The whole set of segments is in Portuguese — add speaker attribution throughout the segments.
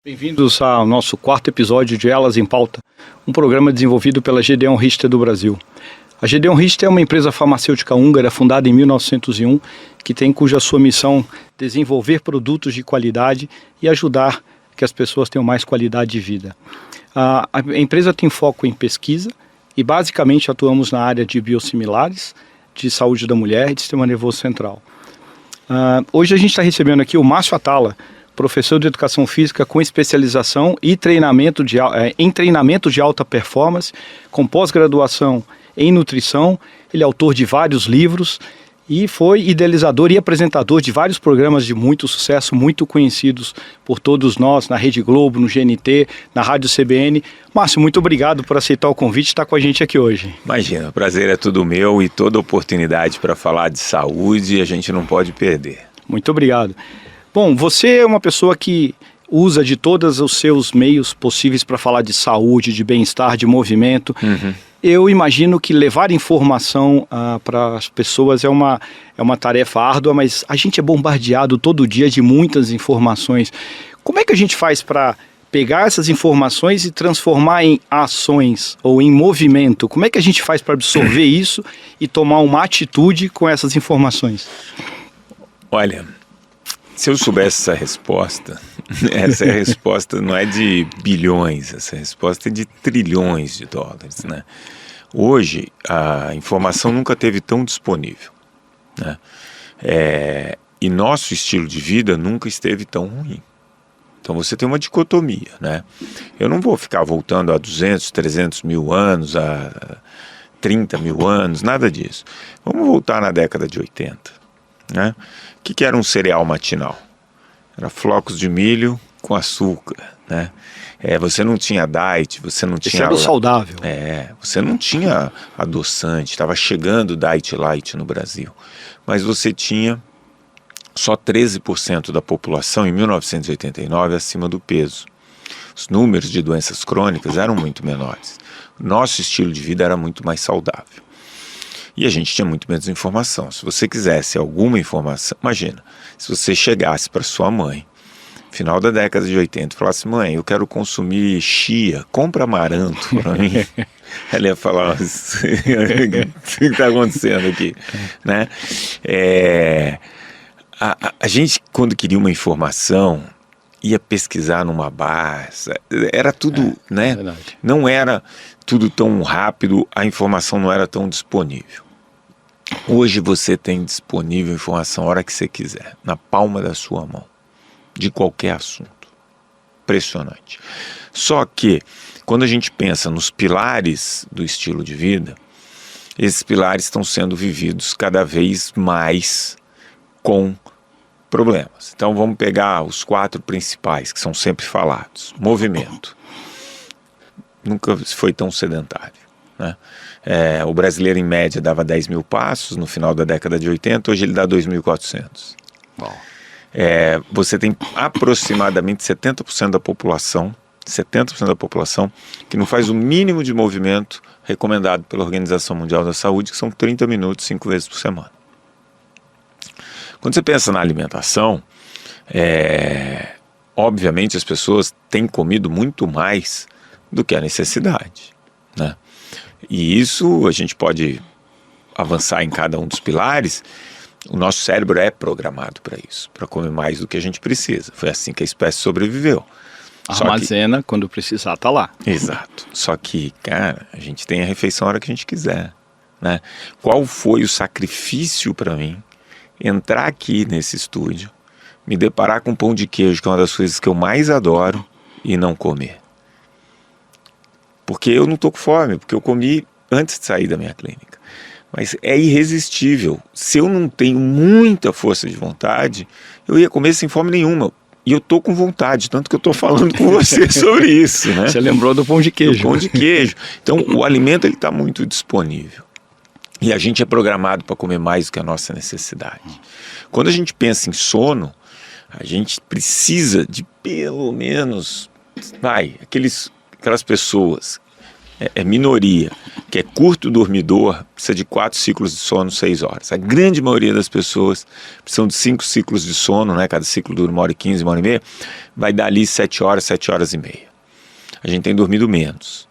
Speaker 1: Bem-vindos ao nosso quarto episódio de Elas em Pauta, um programa desenvolvido pela Gedeon Richter do Brasil. A Gedeon Richter é uma empresa farmacêutica húngara fundada em 1901, que tem cuja sua missão desenvolver produtos de qualidade e ajudar que as pessoas tenham mais qualidade de vida. A empresa tem foco em pesquisa e basicamente atuamos na área de biosimilares, de saúde da mulher e de sistema nervoso central. Hoje a gente está recebendo aqui o Márcio Atala, professor de Educação Física com especialização e em treinamento de alta performance, com pós-graduação em nutrição. Ele é autor de vários livros e foi idealizador e apresentador de vários programas de muito sucesso, muito conhecidos por todos nós, na Rede Globo, no GNT, na Rádio CBN. Márcio, muito obrigado por aceitar o convite e estar com a gente aqui hoje.
Speaker 2: Imagina, o prazer é todo meu e toda oportunidade para falar de saúde a gente não pode perder.
Speaker 1: Muito obrigado. Bom, você é uma pessoa que usa de todos os seus meios possíveis para falar de saúde, de bem-estar, de movimento. Eu imagino que levar informação para as pessoas é uma tarefa árdua, mas a gente é bombardeado todo dia de muitas informações. Como é que a gente faz para pegar essas informações e transformar em ações ou em movimento? Como é que a gente faz para absorver isso e tomar uma atitude com essas informações?
Speaker 2: Olha, se eu soubesse essa resposta não é de bilhões, essa resposta é de trilhões de dólares, né? Hoje, a informação nunca esteve tão disponível, né? E nosso estilo de vida nunca esteve tão ruim. Então você tem uma dicotomia, né? Eu não vou ficar voltando a 200, 300 mil anos, a 30 mil anos, nada disso. Vamos voltar na década de 80, né? O que era um cereal matinal? Era flocos de milho com açúcar, né? Você não tinha diet, você não tinha...
Speaker 1: Isso era o saudável.
Speaker 2: Você não tinha adoçante, estava chegando o Diet Light no Brasil. Mas você tinha só 13% da população em 1989 acima do peso. Os números de doenças crônicas eram muito menores. Nosso estilo de vida era muito mais saudável. E a gente tinha muito menos informação. Se você quisesse alguma informação, imagina, se você chegasse para sua mãe, final da década de 80, e falasse: mãe, eu quero consumir chia, compra amaranto para mim. Ela ia falar: o que está acontecendo aqui? Né? A gente, quando queria uma informação, ia pesquisar numa base, era tudo, né?
Speaker 1: Verdade.
Speaker 2: Não era tudo tão rápido, a informação não era tão disponível. Hoje você tem disponível informação a hora que você quiser, na palma da sua mão, de qualquer assunto. Impressionante. Só que, quando a gente pensa nos pilares do estilo de vida, esses pilares estão sendo vividos cada vez mais com problemas. Então vamos pegar os 4 principais que são sempre falados. Movimento. Nunca foi tão sedentário, né? O brasileiro em média dava 10 mil passos no final da década de 80, hoje ele dá 2.400. Você tem aproximadamente 70% da população que não faz o mínimo de movimento recomendado pela Organização Mundial da Saúde, que são 30 minutos 5 vezes por semana. Quando você pensa na alimentação, obviamente as pessoas têm comido muito mais do que a necessidade, né? E isso a gente pode avançar em cada um dos pilares. O nosso cérebro é programado para isso, para comer mais do que a gente precisa. Foi assim que a espécie sobreviveu.
Speaker 1: Armazena, quando precisar, tá lá.
Speaker 2: Exato. Só que, cara, a gente tem a refeição a hora que a gente quiser, né? Qual foi o sacrifício para mim entrar aqui nesse estúdio, me deparar com pão de queijo, que é uma das coisas que eu mais adoro, e não comer? Porque eu não estou com fome, porque eu comi antes de sair da minha clínica. Mas é irresistível. Se eu não tenho muita força de vontade, eu ia comer sem fome nenhuma. E eu estou com vontade, tanto que eu estou falando com você sobre isso, né?
Speaker 1: Você lembrou do pão de queijo.
Speaker 2: Do pão de queijo. Então, o alimento está muito disponível. E a gente é programado para comer mais do que a nossa necessidade. Quando a gente pensa em sono, a gente precisa de pelo menos, aquelas pessoas é minoria, que é curto dormidor, precisa de 4 ciclos de sono, 6 horas. A grande maioria das pessoas precisam de 5 ciclos de sono, né? Cada ciclo dura 1h15, 1h30, vai dar ali 7 horas, 7 horas e meia. A gente tem dormido menos.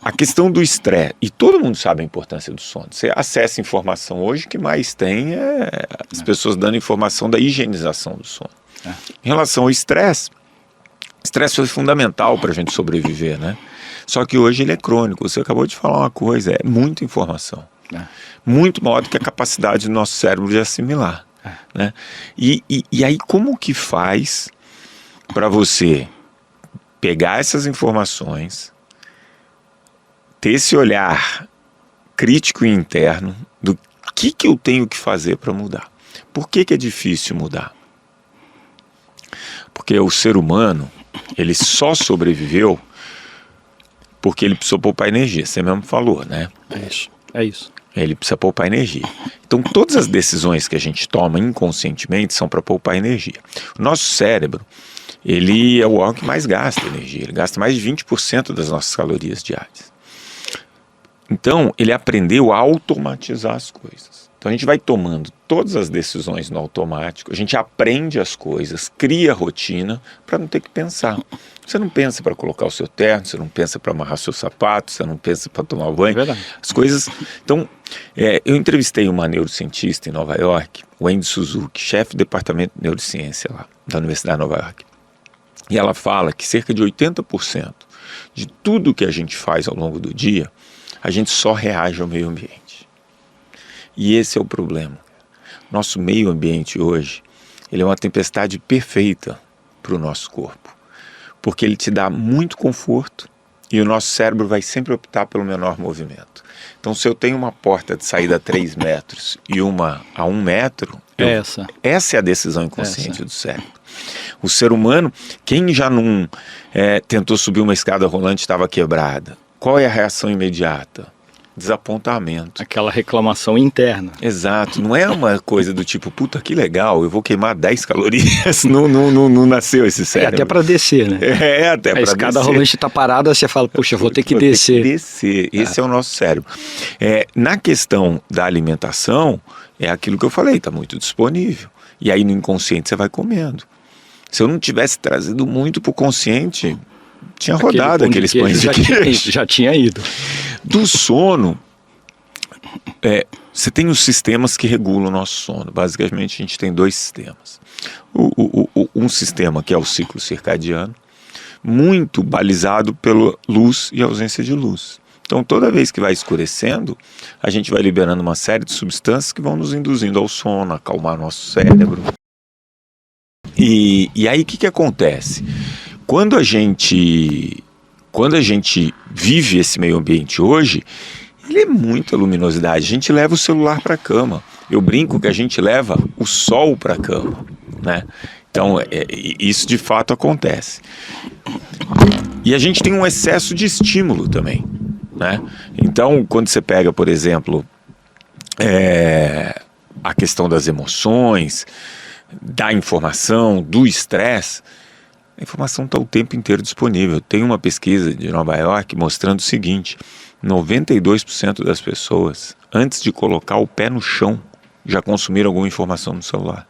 Speaker 2: A questão do estresse, e todo mundo sabe a importância do sono. Você acessa informação hoje, o que mais tem as pessoas dando informação da higienização do sono. Em relação ao estresse foi fundamental para a gente sobreviver, né? Só que hoje ele é crônico. Você acabou de falar uma coisa, é muita informação. Muito maior do que a capacidade do nosso cérebro de assimilar. Né? E aí como que faz para você pegar essas informações, ter esse olhar crítico e interno do que eu tenho que fazer para mudar? Por que é difícil mudar? Porque o ser humano, ele só sobreviveu porque ele precisou poupar energia. Você mesmo falou, né?
Speaker 1: É isso.
Speaker 2: Ele precisa poupar energia. Então todas as decisões que a gente toma inconscientemente são para poupar energia. O nosso cérebro, ele é o órgão que mais gasta energia. Ele gasta mais de 20% das nossas calorias diárias. Então ele aprendeu a automatizar as coisas. Então a gente vai tomando todas as decisões no automático, a gente aprende as coisas, cria rotina para não ter que pensar. Você não pensa para colocar o seu terno, você não pensa para amarrar seu sapato, você não pensa para tomar banho.
Speaker 1: É verdade.
Speaker 2: As coisas... Então, eu entrevistei uma neurocientista em Nova York, Wendy Suzuki, chefe do departamento de neurociência lá, da Universidade de Nova York. E ela fala que cerca de 80% de tudo que a gente faz ao longo do dia, a gente só reage ao meio ambiente. E esse é o problema. Nosso meio ambiente hoje, ele é uma tempestade perfeita para o nosso corpo. Porque ele te dá muito conforto e o nosso cérebro vai sempre optar pelo menor movimento. Então, se eu tenho uma porta de saída a 3 metros e uma a 1 metro, essa é a decisão inconsciente do cérebro. O ser humano, quem já não tentou subir uma escada rolante e estava quebrada, qual é a reação imediata? Desapontamento.
Speaker 1: Aquela reclamação interna.
Speaker 2: Exato, não é uma coisa do tipo, puta, que legal, eu vou queimar 10 calorias, não nasceu esse cérebro.
Speaker 1: Até para descer, né?
Speaker 2: Até para descer.
Speaker 1: A escada rolante está parada, você fala, puxa, vou ter que descer.
Speaker 2: Esse é o nosso cérebro. Na questão da alimentação, é aquilo que eu falei, está muito disponível. E aí no inconsciente você vai comendo. Se eu não tivesse trazido muito para o consciente, tinha rodado aqueles pães de queijo.
Speaker 1: Já tinha ido.
Speaker 2: Do sono, você tem os sistemas que regulam o nosso sono. Basicamente, a gente tem 2 sistemas. Um sistema que é o ciclo circadiano, muito balizado pela luz e ausência de luz. Então, toda vez que vai escurecendo, a gente vai liberando uma série de substâncias que vão nos induzindo ao sono, acalmar nosso cérebro. E aí, o que acontece? Quando a gente vive esse meio ambiente hoje, ele é muita luminosidade. A gente leva o celular para a cama. Eu brinco que a gente leva o sol para a cama, né? Então, isso de fato acontece. E a gente tem um excesso de estímulo também, né? Então, quando você pega, por exemplo, a questão das emoções, da informação, do estresse, a informação está o tempo inteiro disponível. Tem uma pesquisa de Nova York mostrando o seguinte: 92% das pessoas, antes de colocar o pé no chão, já consumiram alguma informação no celular.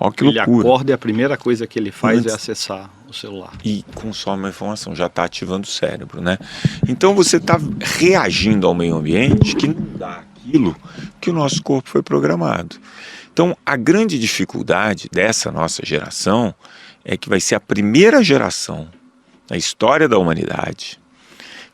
Speaker 2: Olha que loucura.
Speaker 1: Ele acorda e a primeira coisa que ele faz é acessar o celular.
Speaker 2: E consome a informação, já está ativando o cérebro, né? Então você está reagindo ao meio ambiente que não dá aquilo que o nosso corpo foi programado. Então a grande dificuldade dessa nossa geração é que vai ser a primeira geração na história da humanidade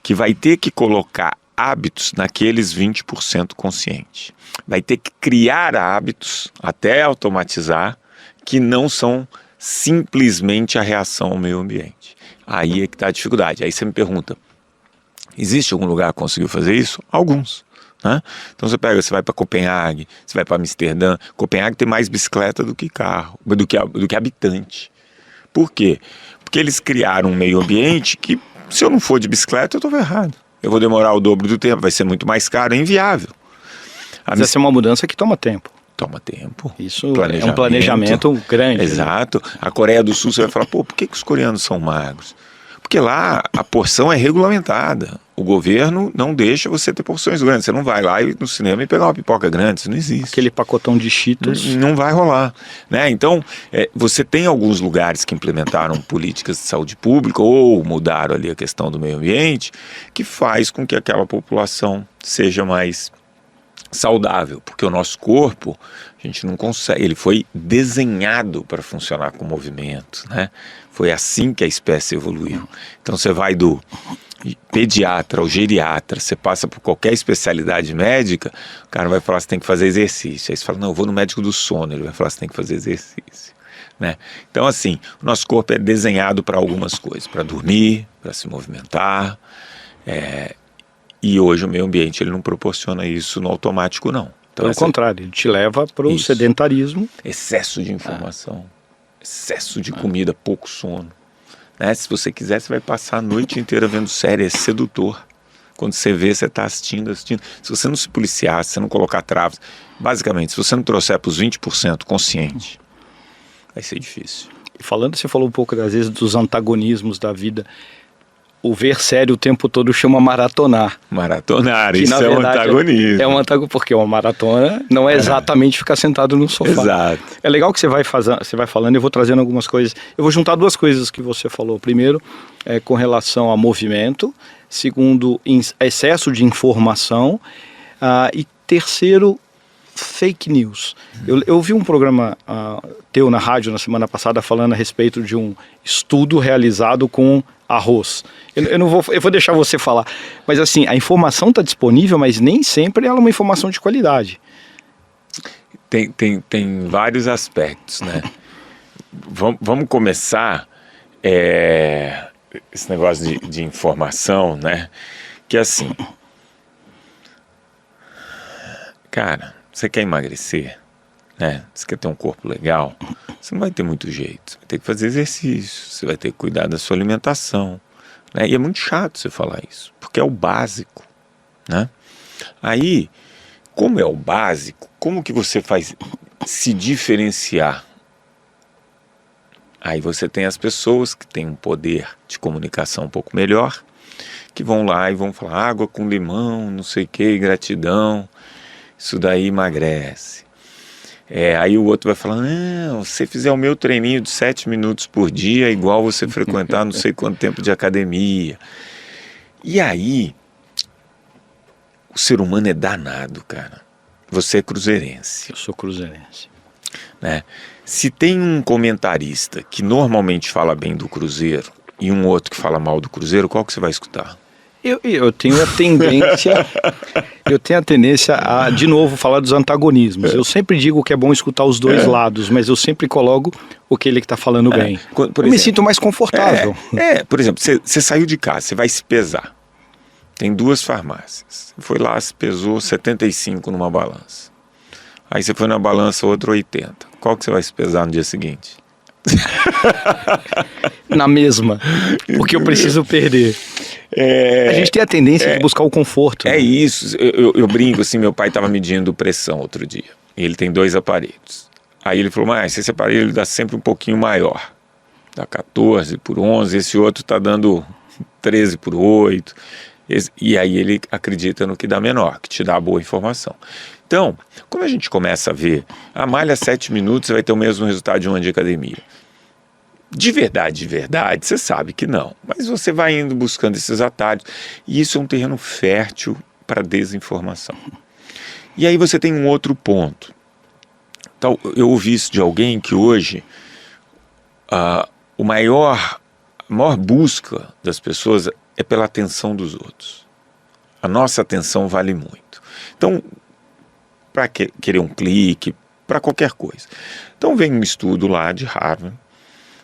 Speaker 2: que vai ter que colocar hábitos naqueles 20% conscientes. Vai ter que criar hábitos, até automatizar, que não são simplesmente a reação ao meio ambiente. Aí é que está a dificuldade. Aí você me pergunta, existe algum lugar que conseguiu fazer isso? Alguns. Né? Então você vai para Copenhague, você vai para Amsterdã. Copenhague tem mais bicicleta do que carro, do que habitante. Por quê? Porque eles criaram um meio ambiente que, se eu não for de bicicleta, eu estou errado. Eu vou demorar o dobro do tempo, vai ser muito mais caro, é inviável.
Speaker 1: Mas essa é uma mudança que toma tempo.
Speaker 2: Toma tempo.
Speaker 1: Isso é um planejamento grande.
Speaker 2: Exato. A Coreia do Sul, você vai falar, por que os coreanos são magros? Porque lá a porção é regulamentada. O governo não deixa você ter porções grandes. Você não vai lá no cinema e pegar uma pipoca grande, isso não existe.
Speaker 1: Aquele pacotão de Cheetos.
Speaker 2: Não vai rolar, né? Então, você tem alguns lugares que implementaram políticas de saúde pública ou mudaram ali a questão do meio ambiente, que faz com que aquela população seja mais saudável, porque o nosso corpo, a gente não consegue, ele foi desenhado para funcionar com movimento, né? Foi assim que a espécie evoluiu. Então você vai do pediatra ao geriatra, você passa por qualquer especialidade médica, o cara vai falar que você tem que fazer exercício. Aí você fala, não, eu vou no médico do sono, ele vai falar que você tem que fazer exercício, né? Então assim, o nosso corpo é desenhado para algumas coisas, para dormir, para se movimentar, e hoje o meio ambiente ele não proporciona isso no automático, não. Então,
Speaker 1: pelo contrário, ele te leva para o sedentarismo.
Speaker 2: Excesso de informação, excesso de comida, pouco sono. Né? Se você quiser, você vai passar a noite inteira vendo série, é sedutor. Quando você vê, você está assistindo. Se você não se policiar, se você não colocar travas, basicamente, se você não trouxer para os 20% consciente, vai ser difícil.
Speaker 1: Falando, você falou um pouco, às vezes, dos antagonismos da vida. O ver série o tempo todo chama maratonar.
Speaker 2: Maratonar,
Speaker 1: que,
Speaker 2: isso é um antagonismo.
Speaker 1: É um antagonismo, porque uma maratona não é exatamente ficar sentado no sofá.
Speaker 2: Exato.
Speaker 1: É legal que você vai falando, eu vou trazendo algumas coisas. Eu vou juntar duas coisas que você falou. Primeiro, com relação a movimento. Segundo, excesso de informação. E terceiro, fake news. Eu vi um programa teu na rádio na semana passada falando a respeito de um estudo realizado com arroz. Eu vou deixar você falar. Mas assim, a informação está disponível, mas nem sempre ela é uma informação de qualidade.
Speaker 2: Tem vários aspectos, né? Vamos começar esse negócio de informação, né? Que assim, cara, você quer emagrecer, né? Você quer ter um corpo legal, você não vai ter muito jeito. Você vai ter que fazer exercício, você vai ter que cuidar da sua alimentação, né? E é muito chato você falar isso, porque é o básico, né? Aí, como é o básico, como que você faz se diferenciar? Aí você tem as pessoas que têm um poder de comunicação um pouco melhor, que vão lá e vão falar água com limão, não sei o que, gratidão, isso daí emagrece. Aí o outro vai falar, não, se você fizer o meu treininho de 7 minutos por dia, é igual você frequentar não sei quanto tempo de academia. E aí, o ser humano é danado, cara. Você é cruzeirense.
Speaker 1: Eu sou cruzeirense.
Speaker 2: Né? Se tem um comentarista que normalmente fala bem do Cruzeiro e um outro que fala mal do Cruzeiro, qual que você vai escutar?
Speaker 1: Eu tenho a tendência a, de novo, falar dos antagonismos. Eu sempre digo que é bom escutar os dois lados, mas eu sempre coloco aquele que está falando bem. Eu me sinto mais confortável.
Speaker 2: Por exemplo, você saiu de casa, você vai se pesar. Tem 2 farmácias. Você foi lá, se pesou 75 numa balança. Aí você foi na balança, outra 80. Qual que você vai se pesar no dia seguinte?
Speaker 1: Na mesma, porque eu preciso perder. A gente tem a tendência de buscar o conforto.
Speaker 2: É isso, eu brinco assim, meu pai estava medindo pressão outro dia, e ele tem 2 aparelhos. Aí ele falou, mas esse aparelho ele dá sempre um pouquinho maior, dá 14 por 11, esse outro está dando 13 por 8, e aí ele acredita no que dá menor, que te dá boa informação. Então, quando a gente começa a ver, a malha 7 minutos, você vai ter o mesmo resultado de um ano de academia. De verdade, você sabe que não. Mas você vai indo buscando esses atalhos. E isso é um terreno fértil para desinformação. E aí você tem um outro ponto. Então, eu ouvi isso de alguém que hoje a maior busca das pessoas é pela atenção dos outros. A nossa atenção vale muito. Então, para querer um clique, para qualquer coisa. Então vem um estudo lá de Harvard,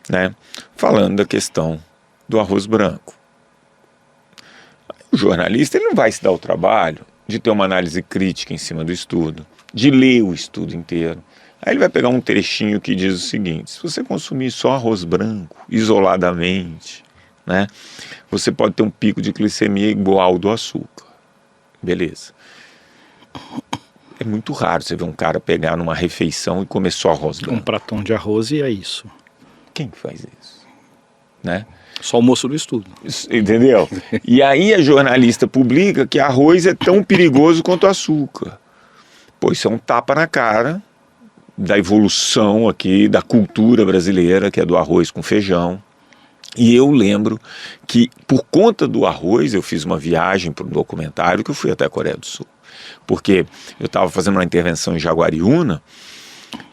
Speaker 2: né, falando da questão do arroz branco. O jornalista ele não vai se dar o trabalho de ter uma análise crítica em cima do estudo, de ler o estudo inteiro. Aí ele vai pegar um trechinho que diz o seguinte: se você consumir só arroz branco, isoladamente, né, você pode ter um pico de glicemia igual ao do açúcar. Beleza. É muito raro você ver um cara pegar numa refeição e comer só arroz branco.
Speaker 1: Um pratão de arroz e é isso.
Speaker 2: Quem faz isso? né?
Speaker 1: Só o moço do estudo.
Speaker 2: Entendeu? E aí a jornalista publica que arroz é tão perigoso quanto açúcar. Pô, isso é um tapa na cara da evolução aqui, da cultura brasileira, que é do arroz com feijão. E eu lembro que, por conta do arroz, eu fiz uma viagem para um documentário que eu fui até a Coreia do Sul. Porque eu estava fazendo uma intervenção em Jaguariúna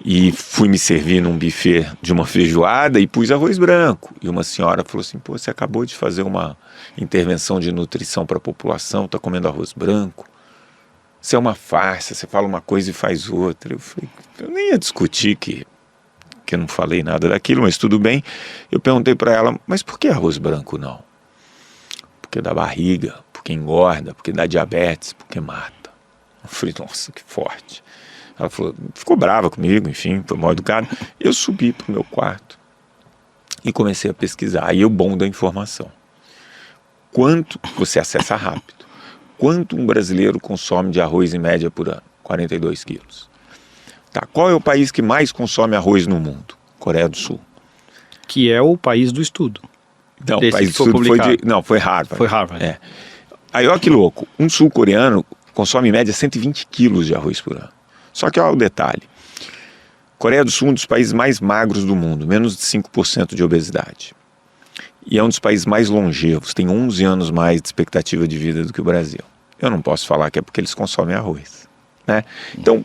Speaker 2: e fui me servir num buffet de uma feijoada e pus arroz branco. E uma senhora falou assim, pô, você acabou de fazer uma intervenção de nutrição para a população, está comendo arroz branco? Isso é uma farsa, você fala uma coisa e faz outra. Eu falei, eu nem ia discutir que eu não falei nada daquilo, mas tudo bem. Eu perguntei para ela, mas por que arroz branco não? Porque dá barriga, porque engorda, porque dá diabetes, porque mata. Eu falei, nossa, que forte. Ela falou, ficou brava comigo, enfim, foi mal educada. Eu subi para o meu quarto e comecei a pesquisar. Aí o bom da informação. Quanto você acessa rápido? Quanto um brasileiro consome de arroz em média por ano? 42 quilos. Tá, qual é o país que mais consome arroz no mundo? Coreia do Sul.
Speaker 1: Que é o país do estudo.
Speaker 2: Não, o país do estudo foi Harvard.
Speaker 1: Foi Harvard.
Speaker 2: É. Aí olha que louco, um sul-coreano consome em média 120 quilos de arroz por ano. Só que olha o detalhe, Coreia do Sul é um dos países mais magros do mundo, menos de 5% de obesidade. E é um dos países mais longevos, tem 11 anos mais de expectativa de vida do que o Brasil. Eu não posso falar que é porque eles consomem arroz, né? Então,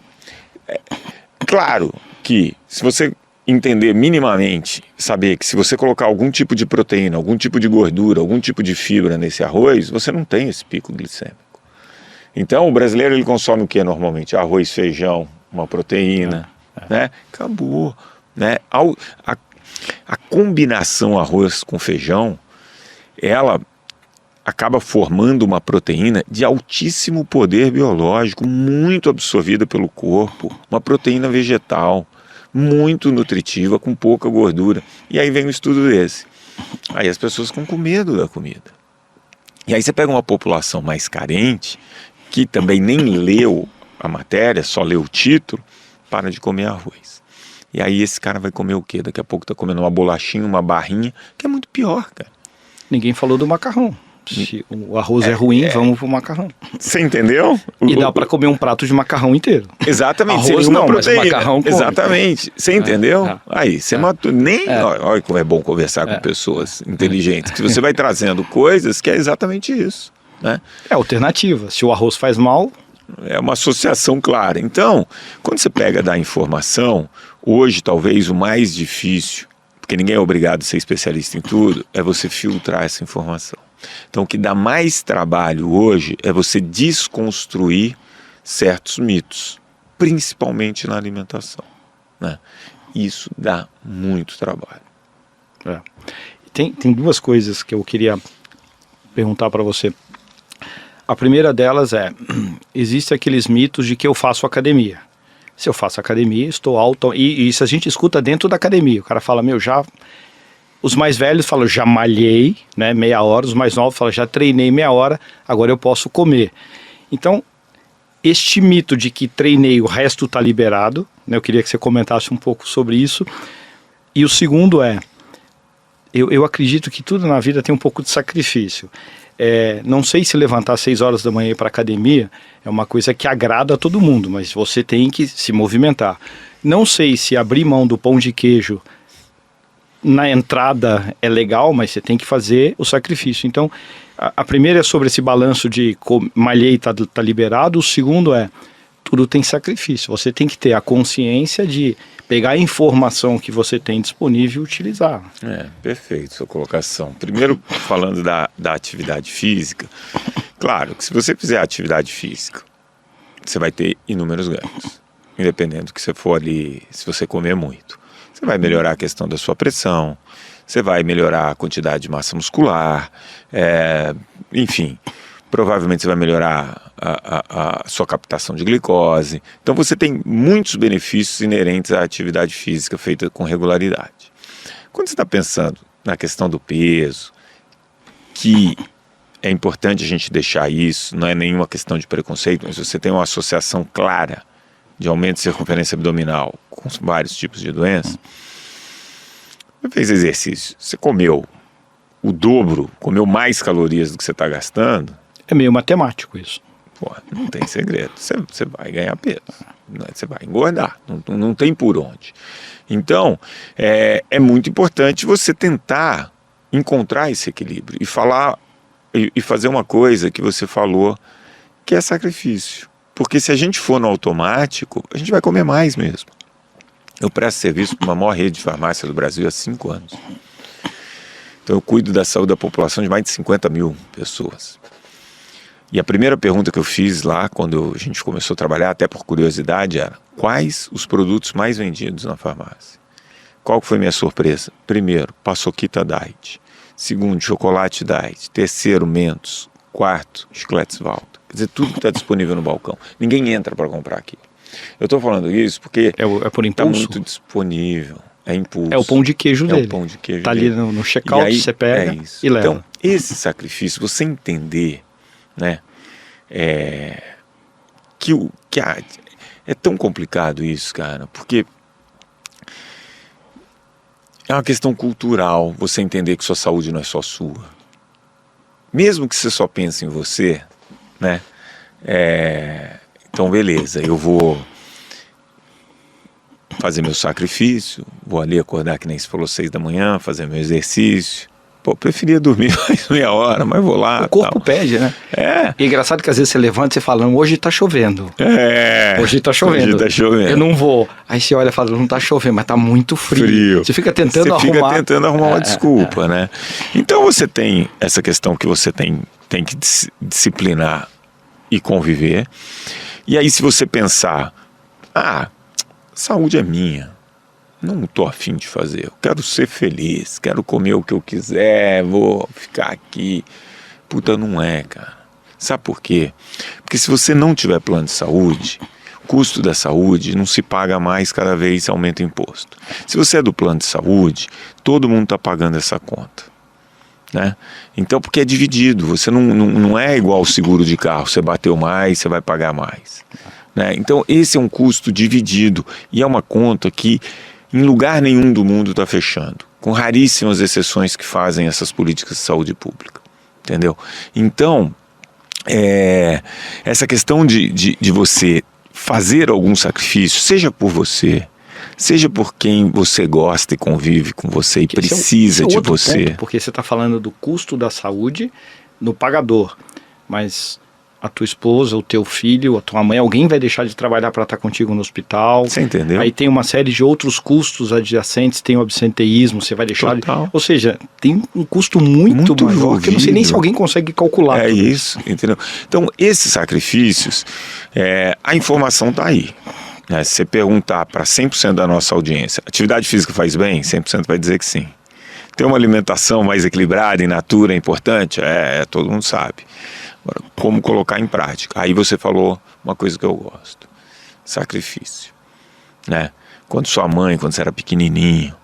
Speaker 2: claro que se você entender minimamente, saber que se você colocar algum tipo de proteína, algum tipo de gordura, algum tipo de fibra nesse arroz, você não tem esse pico glicêmico. Então o brasileiro ele consome o que normalmente? Arroz, feijão, uma proteína, né? Acabou, né? A combinação arroz com feijão, ela acaba formando uma proteína de altíssimo poder biológico, muito absorvida pelo corpo, uma proteína vegetal, muito nutritiva, com pouca gordura. E aí vem um estudo desse. Aí as pessoas ficam com medo da comida. E aí você pega uma população mais carente, que também nem leu a matéria, só leu o título, para de comer arroz. E aí esse cara vai comer o quê? Daqui a pouco tá comendo uma bolachinha, uma barrinha, que é muito pior, cara.
Speaker 1: Ninguém falou do macarrão. Se o arroz é ruim, vamos pro macarrão.
Speaker 2: Você entendeu?
Speaker 1: E dá para comer um prato de macarrão inteiro.
Speaker 2: Exatamente.
Speaker 1: Arroz
Speaker 2: sem
Speaker 1: não,
Speaker 2: proteína.
Speaker 1: mas macarrão come.
Speaker 2: Exatamente. Você entendeu? Aí, você matou. Olha como é bom conversar com pessoas inteligentes. Que você vai trazendo coisas que é exatamente isso, né?
Speaker 1: É alternativa. Se o arroz faz mal...
Speaker 2: É uma associação clara. Então, quando você pega da informação, hoje talvez o mais difícil, porque ninguém é obrigado a ser especialista em tudo, é você filtrar essa informação. Então, o que dá mais trabalho hoje é você desconstruir certos mitos, principalmente na alimentação, né? Isso dá muito trabalho.
Speaker 1: Tem duas coisas que eu queria perguntar para você. A primeira delas é, existem aqueles mitos de que eu faço academia. Se eu faço academia, estou alto... E isso a gente escuta dentro da academia. O cara fala, já... Os mais velhos falam, já malhei, né, meia hora. Os mais novos falam, já treinei meia hora, agora eu posso comer. Então, este mito de que treinei, o resto está liberado, né, eu queria que você comentasse um pouco sobre isso. E o segundo é, eu acredito que tudo na vida tem um pouco de sacrifício. Não sei se levantar às 6 horas da manhã e ir para a academia é uma coisa que agrada a todo mundo, mas você tem que se movimentar. Não sei se abrir mão do pão de queijo na entrada é legal, mas você tem que fazer o sacrifício. Então, a primeira é sobre esse balanço de malhei tá liberado. O segundo é, tudo tem sacrifício. Você tem que ter a consciência de pegar a informação que você tem disponível e utilizar.
Speaker 2: Perfeito sua colocação. Primeiro, falando da atividade física, claro que se você fizer atividade física, você vai ter inúmeros ganhos, independente do que você for ali, se você comer muito. Você vai melhorar a questão da sua pressão, você vai melhorar a quantidade de massa muscular, enfim, provavelmente você vai melhorar a sua captação de glicose. Então você tem muitos benefícios inerentes à atividade física feita com regularidade. Quando você está pensando na questão do peso, que é importante a gente deixar isso, não é nenhuma questão de preconceito, mas você tem uma associação clara de aumento de circunferência abdominal com vários tipos de doenças. Você fez exercício, você comeu o dobro, comeu mais calorias do que você está gastando,
Speaker 1: É meio matemático isso.
Speaker 2: pô, não tem segredo. Você vai ganhar peso, né? Você vai engordar, não tem por onde. Então, é muito importante você tentar encontrar esse equilíbrio e falar e fazer uma coisa que você falou, que é sacrifício. Porque se a gente for no automático, a gente vai comer mais mesmo. Eu presto serviço para uma maior rede de farmácia do Brasil há 5 anos. Então eu cuido da saúde da população de mais de 50 mil pessoas. E a primeira pergunta que eu fiz lá, quando a gente começou a trabalhar, até por curiosidade, era: quais os produtos mais vendidos na farmácia? Qual foi minha surpresa? Primeiro, Paçoquita Diet. Segundo, chocolate diet. Terceiro, Mentos. Quarto, chicletes Walter. Quer dizer, tudo que está disponível no balcão. Ninguém entra para comprar aqui. Eu estou falando isso porque
Speaker 1: É por
Speaker 2: está
Speaker 1: impulso?
Speaker 2: muito disponível. É impulso.
Speaker 1: É o pão de queijo dele.
Speaker 2: É o pão de queijo
Speaker 1: Tá
Speaker 2: dele.
Speaker 1: ali no check-out,
Speaker 2: E aí,
Speaker 1: você pega
Speaker 2: isso.
Speaker 1: e leva.
Speaker 2: Então, esse sacrifício, você entender, né, é tão complicado isso, cara, porque é uma questão cultural você entender que sua saúde não é só sua. Mesmo que você só pense em você, né? Então, beleza, eu vou fazer meu sacrifício, vou ali acordar, que nem você falou, 6 da manhã, fazer meu exercício. Pô, preferia dormir mais meia hora, mas vou lá.
Speaker 1: O corpo
Speaker 2: tal.
Speaker 1: pede, né?
Speaker 2: É.
Speaker 1: E é engraçado que às vezes você levanta e você fala: hoje tá chovendo. Hoje tá chovendo.
Speaker 2: Hoje tá chovendo.
Speaker 1: Eu não vou. Aí você olha e fala: não tá chovendo, mas tá muito frio. Você fica tentando arrumar.
Speaker 2: Uma desculpa, né? Então você tem essa questão que você tem que disciplinar e conviver. E aí, se você pensar: saúde é minha, não estou afim de fazer, eu quero ser feliz, quero comer o que eu quiser, vou ficar aqui. Puta, não é, cara. Sabe por quê? Porque se você não tiver plano de saúde, o custo da saúde não se paga mais, cada vez aumenta o imposto. Se você é do plano de saúde, todo mundo está pagando essa conta, né? Então, porque é dividido, você não é igual o seguro de carro, você bateu mais, você vai pagar mais, né? Então, esse é um custo dividido e é uma conta que em lugar nenhum do mundo está fechando, com raríssimas exceções que fazem essas políticas de saúde pública, entendeu? Então, essa questão de você fazer algum sacrifício, seja por você, seja por quem você gosta e convive com você e precisa de você.
Speaker 1: Ponto, porque você está falando do custo da saúde no pagador, mas a tua esposa, o teu filho, a tua mãe, alguém vai deixar de trabalhar para estar contigo no hospital.
Speaker 2: Você entendeu?
Speaker 1: Aí tem uma série de outros custos adjacentes, tem o absenteísmo, você vai deixar... Ou seja, tem um custo muito maior, que eu não sei nem se alguém consegue calcular.
Speaker 2: É isso, entendeu? Então, esses sacrifícios, a informação está aí. Né? Se você perguntar para 100% da nossa audiência, atividade física faz bem? 100% vai dizer que sim. Ter uma alimentação mais equilibrada, in natura, é importante? Todo mundo sabe. Agora, como colocar em prática? Aí você falou uma coisa que eu gosto: sacrifício, né? Quando sua mãe, quando você era pequenininho,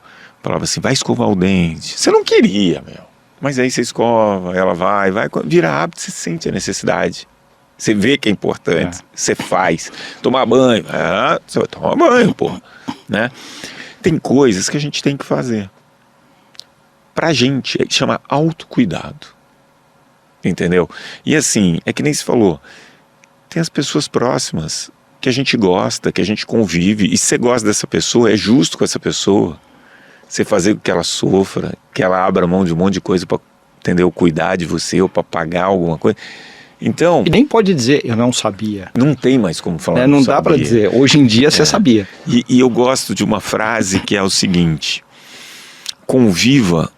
Speaker 2: falava assim: vai escovar o dente. Você não queria, meu. Mas aí você escova, ela vai, vira hábito, você sente a necessidade. Você vê que é importante, você faz. Tomar banho, você vai tomar banho, pô, né? Tem coisas que a gente tem que fazer. Pra gente, chama autocuidado. Entendeu? E assim, é que nem se falou, tem as pessoas próximas que a gente gosta, que a gente convive, e se você gosta dessa pessoa, é justo com essa pessoa você fazer com que ela sofra, que ela abra mão de um monte de coisa para, entendeu, cuidar de você ou para pagar alguma coisa. Então,
Speaker 1: e nem pode dizer eu não sabia.
Speaker 2: Não tem mais como falar.
Speaker 1: Não dá para dizer, hoje em dia você sabia.
Speaker 2: E eu gosto de uma frase que é o seguinte: conviva,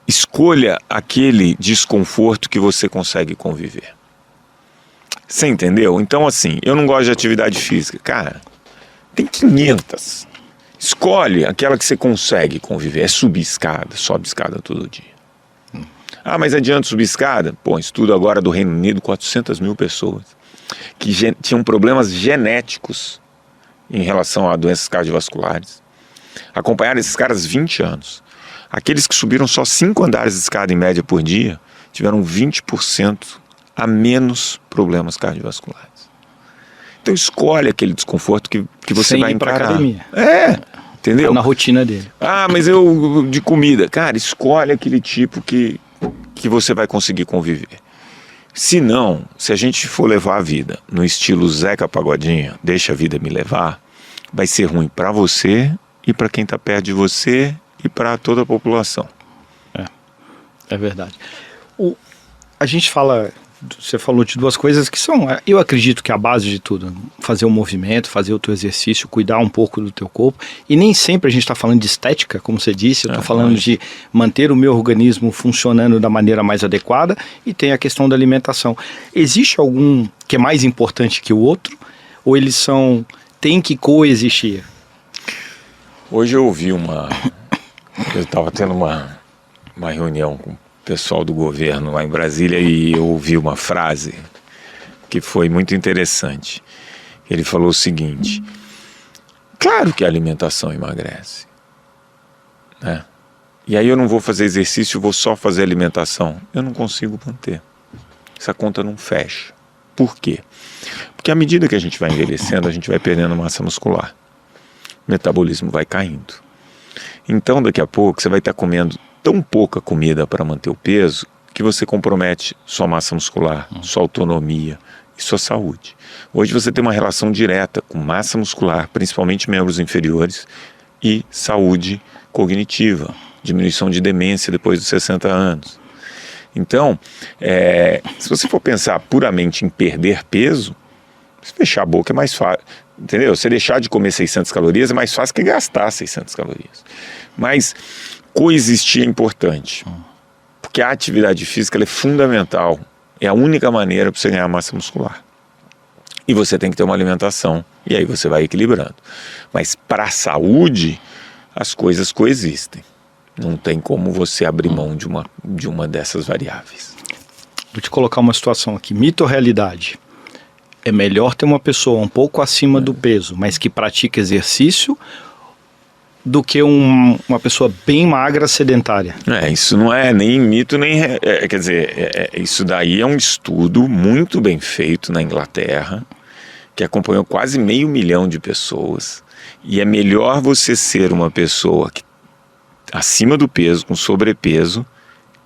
Speaker 2: escolha aquele desconforto que você consegue conviver. Você entendeu? Então, assim, eu não gosto de atividade física. Cara, tem 500. Escolhe aquela que você consegue conviver. É subir escada, sobe escada todo dia. Mas adianta subir escada? Pô, estudo agora do Reino Unido, 400 mil pessoas que tinham problemas genéticos em relação a doenças cardiovasculares. Acompanharam esses caras 20 anos. Aqueles que subiram só 5 andares de escada em média por dia tiveram 20% a menos problemas cardiovasculares. Então escolhe aquele desconforto que você vai encarar.
Speaker 1: Sem ir pra academia.
Speaker 2: Entendeu?
Speaker 1: Na rotina dele.
Speaker 2: Ah, mas eu de comida. Cara, escolhe aquele tipo que você vai conseguir conviver. Se não, se a gente for levar a vida no estilo Zeca Pagodinho, deixa a vida me levar, vai ser ruim para você e para quem está perto de você e para toda a população.
Speaker 1: É verdade. A gente fala, você falou de duas coisas que são, eu acredito que é a base de tudo, fazer o movimento, fazer o teu exercício, cuidar um pouco do teu corpo, e nem sempre a gente está falando de estética, como você disse, eu estou falando de manter o meu organismo funcionando da maneira mais adequada, e tem a questão da alimentação. Existe algum que é mais importante que o outro, ou eles tem que coexistir?
Speaker 2: Hoje eu ouvi eu estava tendo uma reunião com o pessoal do governo lá em Brasília e eu ouvi uma frase que foi muito interessante. Ele falou o seguinte: claro que a alimentação emagrece, né? E aí eu não vou fazer exercício, vou só fazer alimentação. Eu não consigo manter. Essa conta não fecha. Por quê? Porque à medida que a gente vai envelhecendo, a gente vai perdendo massa muscular. O metabolismo vai caindo. Então daqui a pouco você vai estar comendo tão pouca comida para manter o peso que você compromete sua massa muscular, sua autonomia e sua saúde. Hoje você tem uma relação direta com massa muscular, principalmente membros inferiores, e saúde cognitiva, diminuição de demência depois dos 60 anos. Então, se você for pensar puramente em perder peso, se fechar a boca é mais fácil, entendeu? Você deixar de comer 600 calorias é mais fácil que gastar 600 calorias. Mas coexistir é importante, porque a atividade física ela é fundamental, é a única maneira para você ganhar massa muscular. E você tem que ter uma alimentação, e aí você vai equilibrando. Mas para a saúde, as coisas coexistem. Não tem como você abrir mão de uma dessas variáveis.
Speaker 1: Vou te colocar uma situação aqui, mito ou realidade? É melhor ter uma pessoa um pouco acima do peso, mas que pratica exercício, do que uma pessoa bem magra, sedentária?
Speaker 2: Isso não é nem mito, nem... quer dizer, isso daí é um estudo muito bem feito na Inglaterra, que acompanhou quase 500 mil de pessoas. E é melhor você ser uma pessoa acima do peso, com sobrepeso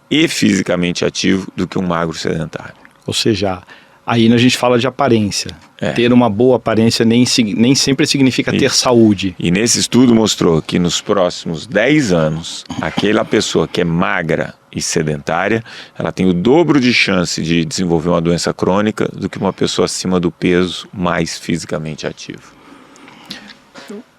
Speaker 2: e fisicamente ativo, do que um magro sedentário.
Speaker 1: Ou seja, aí a gente fala de aparência. Ter uma boa aparência nem sempre significa ter saúde.
Speaker 2: E nesse estudo mostrou que nos próximos 10 anos, aquela pessoa que é magra e sedentária, ela tem o dobro de chance de desenvolver uma doença crônica do que uma pessoa acima do peso, mais fisicamente ativa.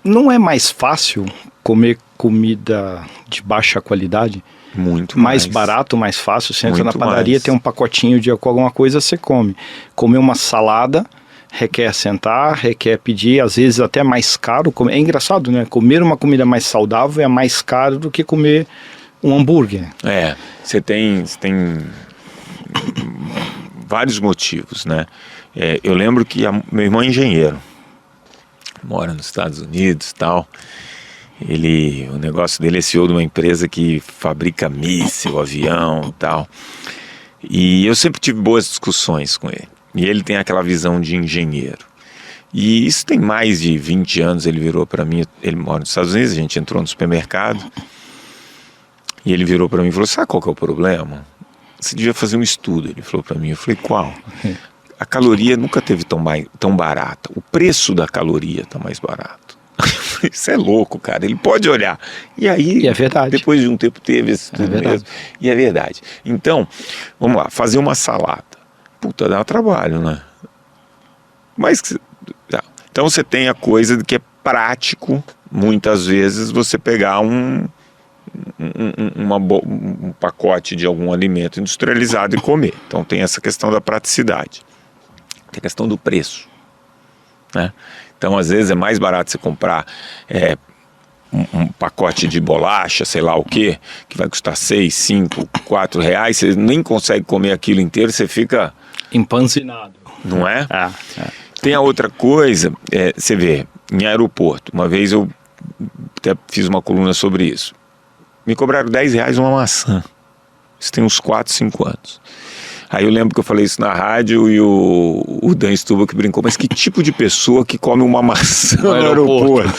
Speaker 1: Não é mais fácil comer comida de baixa qualidade?
Speaker 2: Muito
Speaker 1: mais barato, mais fácil. Você entra na padaria,
Speaker 2: mais.
Speaker 1: Tem um pacotinho com alguma coisa, você come. Comer uma salada requer sentar, requer pedir, às vezes até mais caro. É engraçado, né? Comer uma comida mais saudável é mais caro do que comer um hambúrguer.
Speaker 2: Você tem vários motivos, né? Eu lembro que meu irmão é engenheiro, mora nos Estados Unidos e tal. O negócio dele é CEO de uma empresa que fabrica míssil, avião e tal. E eu sempre tive boas discussões com ele. E ele tem aquela visão de engenheiro. E isso tem mais de 20 anos, ele virou para mim, ele mora nos Estados Unidos, a gente entrou no supermercado, e ele virou para mim e falou: sabe qual que é o problema? Você devia fazer um estudo. Ele falou para mim, eu falei: qual? A caloria nunca teve tão barata, o preço da caloria está mais barato. Isso é louco, cara. Ele pode olhar. E aí,
Speaker 1: é verdade.
Speaker 2: Depois de um tempo, teve esse estudo mesmo. E é verdade. Então, vamos lá, fazer uma salada. Puta, dá trabalho, né? Mas, então você tem a coisa de que é prático, muitas vezes, você pegar um pacote de algum alimento industrializado e comer. Então tem essa questão da praticidade. Tem a questão do preço, né? Então, às vezes, é mais barato você comprar um pacote de bolacha, sei lá o quê, que vai custar 6, 5, 4 reais, você nem consegue comer aquilo inteiro, você fica...
Speaker 1: empanzinado.
Speaker 2: Não é? Tem a outra coisa, você vê, em aeroporto, uma vez eu até fiz uma coluna sobre isso. Me cobraram 10 reais uma maçã. Isso tem uns 4, 5 anos. Aí eu lembro que eu falei isso na rádio e o Dan Stuba que brincou, mas que tipo de pessoa que come uma maçã no aeroporto?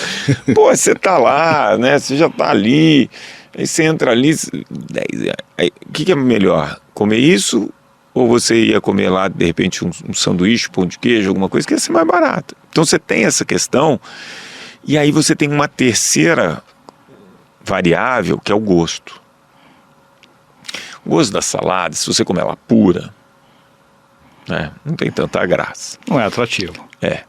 Speaker 2: Pô, você tá lá, né? Você já tá ali, aí você entra ali, o que é melhor? Comer isso ou você ia comer lá, de repente, um sanduíche, pão de queijo, alguma coisa que ia ser mais barato? Então você tem essa questão, e aí você tem uma terceira variável, que é o gosto. O gosto da salada, se você comer ela pura, né, não tem tanta graça.
Speaker 1: Não é atrativo.
Speaker 2: É.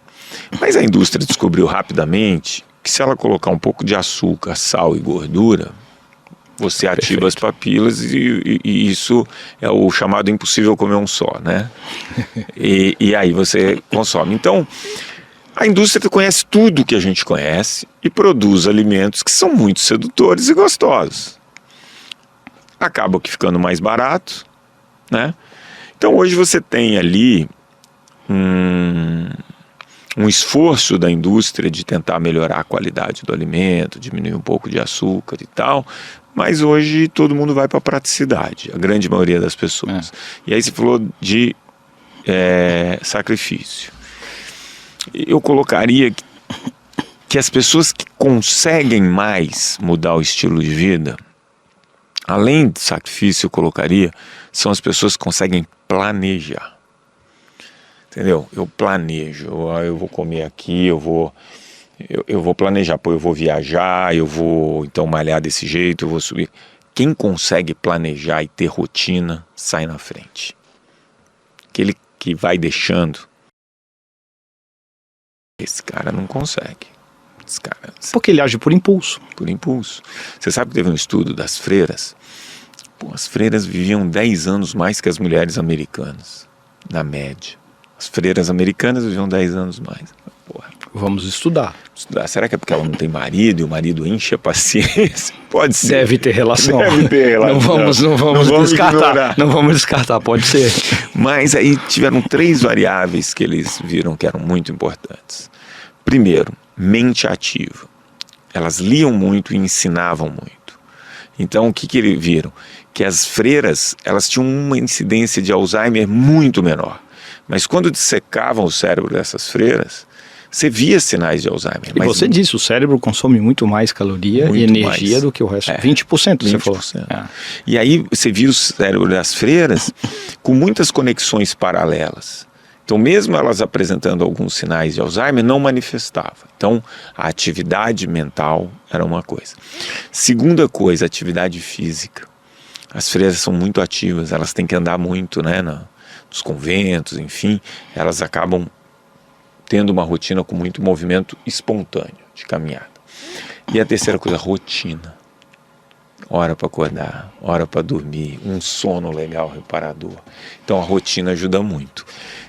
Speaker 2: Mas a indústria descobriu rapidamente que se ela colocar um pouco de açúcar, sal e gordura, você ativa as papilas e isso é o chamado impossível comer um só, né? E aí você consome. Então, a indústria conhece tudo que a gente conhece e produz alimentos que são muito sedutores e gostosos. Acaba que ficando mais barato, né? Então hoje você tem ali um esforço da indústria de tentar melhorar a qualidade do alimento, diminuir um pouco de açúcar e tal, mas hoje todo mundo vai para a praticidade, a grande maioria das pessoas. E aí você falou de sacrifício. Eu colocaria que as pessoas que conseguem mais mudar o estilo de vida, além de sacrifício, eu colocaria, são as pessoas que conseguem planejar. Entendeu? Eu planejo, eu vou comer aqui, eu vou planejar, pô, eu vou viajar, eu vou então malhar desse jeito, eu vou subir. Quem consegue planejar e ter rotina, sai na frente. Aquele que vai deixando, esse cara não consegue.
Speaker 1: Porque ele age por impulso.
Speaker 2: Por impulso. Você sabe que teve um estudo das freiras? Pô, as freiras viviam 10 anos mais que as mulheres americanas, na média. As freiras americanas viviam 10 anos mais. Porra.
Speaker 1: Vamos estudar.
Speaker 2: Será que é porque ela não tem marido e o marido enche a paciência? Pode ser.
Speaker 1: Deve ter relação.
Speaker 2: Deve ter relação.
Speaker 1: Não vamos descartar.
Speaker 2: Ignorar.
Speaker 1: Não vamos descartar, pode ser.
Speaker 2: Mas aí tiveram 3 variáveis que eles viram que eram muito importantes. Primeiro, mente ativa. Elas liam muito e ensinavam muito. Então o que eles viram? Que as freiras, elas tinham uma incidência de Alzheimer muito menor. Mas quando dissecavam o cérebro dessas freiras, você via sinais de Alzheimer.
Speaker 1: E você disse, o cérebro consome muito mais caloria e energia do que o resto. 20%, você falou.
Speaker 2: E aí você via o cérebro das freiras com muitas conexões paralelas. Então, mesmo elas apresentando alguns sinais de Alzheimer, não manifestava. Então, a atividade mental era uma coisa. Segunda coisa, atividade física. As freiras são muito ativas, elas têm que andar muito, né, nos conventos, enfim. Elas acabam tendo uma rotina com muito movimento espontâneo de caminhada. E a terceira coisa, rotina. Hora para acordar, hora para dormir, um sono legal, reparador. Então, a rotina ajuda muito.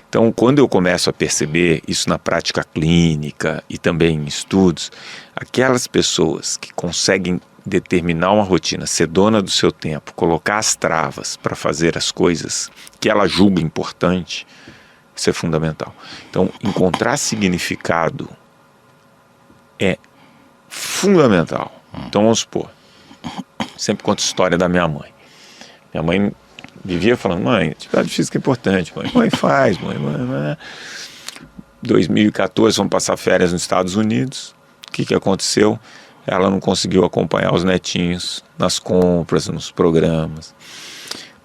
Speaker 2: Então, quando eu começo a perceber isso na prática clínica e também em estudos, aquelas pessoas que conseguem determinar uma rotina, ser dona do seu tempo, colocar as travas para fazer as coisas que ela julga importante, isso é fundamental. Então, encontrar significado é fundamental. Então, vamos supor, sempre conto a história da minha mãe. Minha mãe vivia falando, mãe, atividade física é importante, mãe faz, mãe. 2014, vamos passar férias nos Estados Unidos. O que aconteceu? Ela não conseguiu acompanhar os netinhos nas compras, nos programas.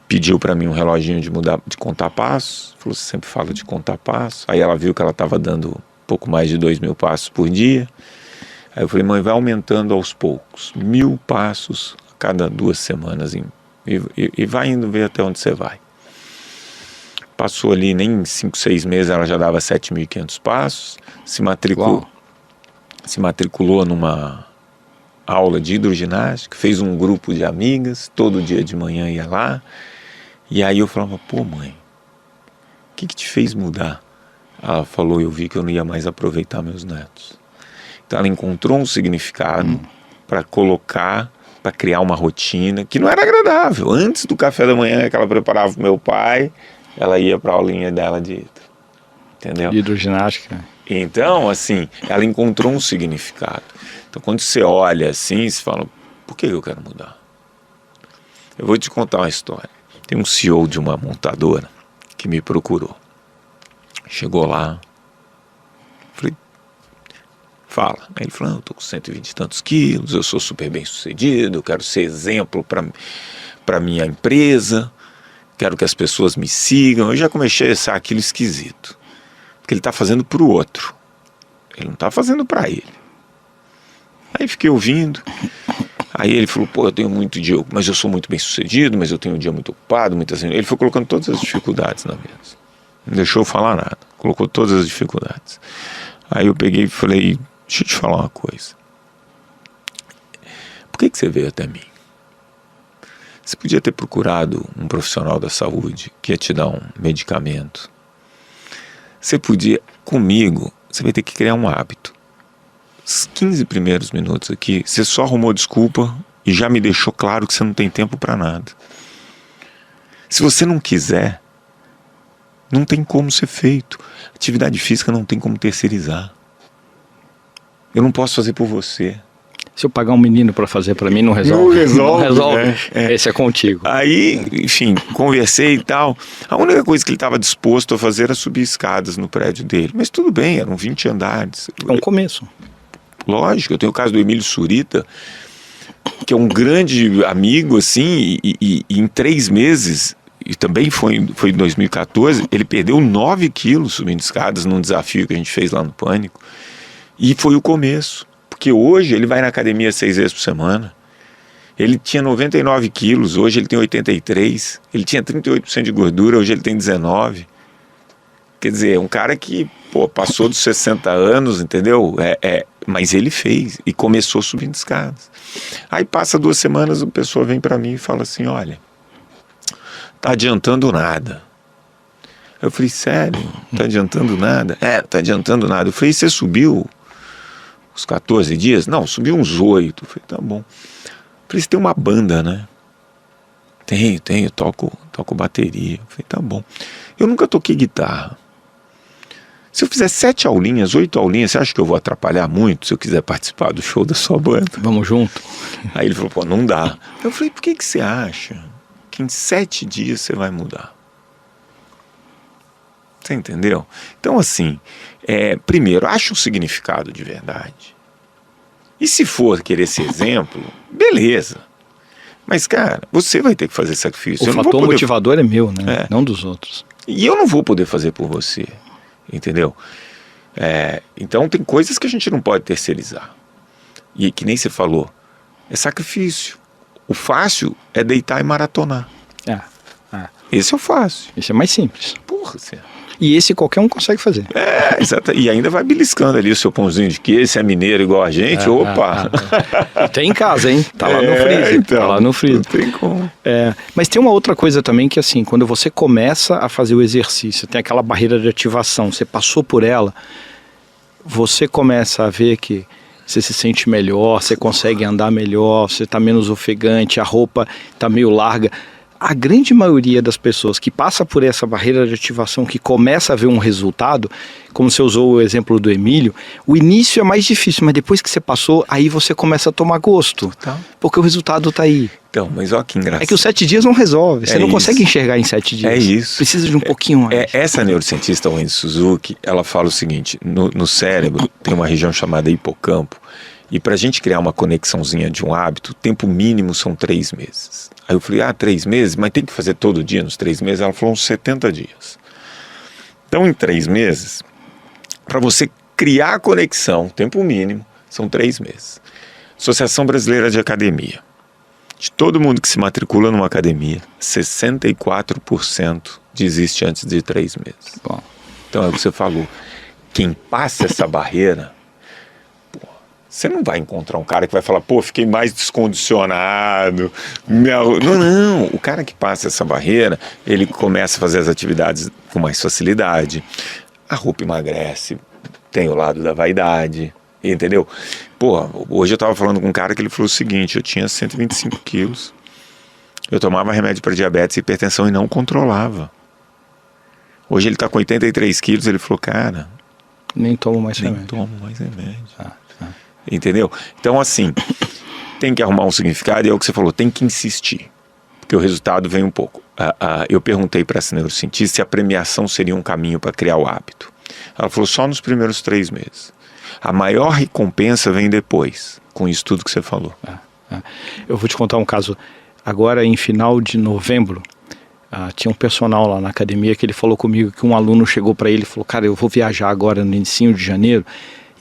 Speaker 2: Pediu para mim um reloginho de contar passos. Falou, você sempre fala de contar passos. Aí ela viu que ela estava dando um pouco mais de 2.000 passos por dia. Aí eu falei, mãe, vai aumentando aos poucos. 1.000 passos a cada 2 semanas. E vai indo ver até onde você vai. Passou ali, nem 5, 6 meses, ela já dava 7.500 passos. Se matriculou numa aula de hidroginástica, fez um grupo de amigas, todo dia de manhã ia lá. E aí eu falava, pô mãe, o que te fez mudar? Ela falou, eu vi que eu não ia mais aproveitar meus netos. Então ela encontrou um significado para colocar, para criar uma rotina que não era agradável. Antes do café da manhã que ela preparava para meu pai, ela ia para a aulinha dela de hidro. Entendeu?
Speaker 1: De hidroginástica.
Speaker 2: Então, assim, ela encontrou um significado. Então, quando você olha assim, você fala, por que eu quero mudar? Eu vou te contar uma história. Tem um CEO de uma montadora que me procurou. Chegou lá, falei, fala. Aí ele falou, eu tô com 120 e tantos quilos, eu sou super bem sucedido, eu quero ser exemplo para minha empresa, quero que as pessoas me sigam. Eu já comecei a achar aquilo esquisito, porque ele está fazendo para o outro, ele não está fazendo para ele. Aí fiquei ouvindo, aí ele falou, pô, eu tenho muito dia, mas eu sou muito bem sucedido, mas eu tenho um dia muito ocupado, muitas... Ele foi colocando todas as dificuldades na mesa, não deixou eu falar nada, colocou todas as dificuldades. Aí eu peguei e falei, deixa eu te falar uma coisa, por que você veio até mim? Você podia ter procurado um profissional da saúde que ia te dar um medicamento. Você podia, comigo, você vai ter que criar um hábito. Os 15 primeiros minutos aqui, você só arrumou desculpa e já me deixou claro que você não tem tempo para nada. Se você não quiser, não tem como ser feito. Atividade física não tem como terceirizar. Eu não posso fazer por você.
Speaker 1: Se eu pagar um menino para fazer para mim, não resolve.
Speaker 2: Não resolve.
Speaker 1: Não resolve. Esse é contigo.
Speaker 2: Aí, enfim, conversei e tal. A única coisa que ele estava disposto a fazer era subir escadas no prédio dele. Mas tudo bem, eram 20 andares.
Speaker 1: É um começo.
Speaker 2: Lógico, eu tenho o caso do Emílio Surita, que é um grande amigo, assim, e em 3 meses, e também foi em 2014, ele perdeu 9 quilos subindo escadas num desafio que a gente fez lá no Pânico. E foi o começo. Porque hoje ele vai na academia 6 vezes por semana. Ele tinha 99 quilos, hoje ele tem 83. Ele tinha 38% de gordura, hoje ele tem 19. Quer dizer, é um cara que passou dos 60 anos, entendeu? Mas ele fez e começou subindo escadas. Aí passa 2 semanas, a pessoa vem para mim e fala assim, olha, tá adiantando nada. Eu falei, sério? Tá adiantando nada? Tá adiantando nada. Eu falei, você subiu os 14 dias? Não, subiu uns 8. Eu falei, tá bom. Eu falei, você tem uma banda, né? Tenho, toco bateria. Eu falei, tá bom. Eu nunca toquei guitarra. Se eu fizer 7 aulinhas, 8 aulinhas, você acha que eu vou atrapalhar muito se eu quiser participar do show da sua banda?
Speaker 1: Vamos junto.
Speaker 2: Aí ele falou, não dá. Eu falei, por que você acha que em 7 dias você vai mudar? Você entendeu? Então, assim, primeiro, acha um significado de verdade. E se for querer ser exemplo, beleza. Mas, cara, você vai ter que fazer sacrifício.
Speaker 1: O fator motivador é meu, né? Não dos outros.
Speaker 2: E eu não vou poder fazer por você, entendeu? Então, tem coisas que a gente não pode terceirizar. E que nem você falou, é sacrifício. O fácil é deitar e maratonar. Esse é o fácil.
Speaker 1: Esse é mais simples.
Speaker 2: Porra, você...
Speaker 1: E esse qualquer um consegue fazer.
Speaker 2: Exato. E ainda vai beliscando ali o seu pãozinho de queijo, se é mineiro igual a gente, opa!
Speaker 1: Tem em casa, hein? Tá lá no freezer.
Speaker 2: Então,
Speaker 1: tá lá no freezer.
Speaker 2: Não tem como.
Speaker 1: Mas tem uma outra coisa também que, assim, quando você começa a fazer o exercício, tem aquela barreira de ativação, você passou por ela, você começa a ver que você se sente melhor, você consegue andar melhor, você tá menos ofegante, a roupa tá meio larga. A grande maioria das pessoas que passa por essa barreira de ativação, que começa a ver um resultado, como você usou o exemplo do Emílio, o início é mais difícil, mas depois que você passou, aí você começa a tomar gosto, porque o resultado está aí.
Speaker 2: Então, mas olha que engraçado.
Speaker 1: É que os 7 dias não resolve, você não consegue enxergar em 7 dias.
Speaker 2: É isso.
Speaker 1: Precisa de um pouquinho mais.
Speaker 2: Essa neurocientista, Wendy Suzuki, ela fala o seguinte, no cérebro tem uma região chamada hipocampo, e para a gente criar uma conexãozinha de um hábito, o tempo mínimo são 3 meses. Aí eu falei, 3 meses? Mas tem que fazer todo dia nos 3 meses? Ela falou, uns 70 dias. Então, em 3 meses, para você criar a conexão, tempo mínimo, são 3 meses. Associação Brasileira de Academia. De todo mundo que se matricula numa academia, 64% desiste antes de 3 meses.
Speaker 1: Bom.
Speaker 2: Então, é o que você falou. Quem passa essa barreira... Você não vai encontrar um cara que vai falar, fiquei mais descondicionado. Não. O cara que passa essa barreira, ele começa a fazer as atividades com mais facilidade. A roupa emagrece, tem o lado da vaidade, entendeu? Hoje eu estava falando com um cara que ele falou o seguinte, eu tinha 125 quilos, eu tomava remédio para diabetes e hipertensão e não controlava. Hoje ele está com 83 quilos, ele falou, cara...
Speaker 1: Nem tomo mais
Speaker 2: remédio.
Speaker 1: Nem
Speaker 2: tomo mais remédio. Entendeu? Então, assim, tem que arrumar um significado e é o que você falou, tem que insistir, porque o resultado vem um pouco. eu perguntei para essa neurocientista se a premiação seria um caminho para criar o hábito. Ela falou só nos primeiros 3 meses. A maior recompensa vem depois, com isso tudo que você falou.
Speaker 1: Eu vou te contar um caso. Agora, em final de novembro, tinha um personal lá na academia que ele falou comigo que um aluno chegou para ele e falou: cara, eu vou viajar agora no início de janeiro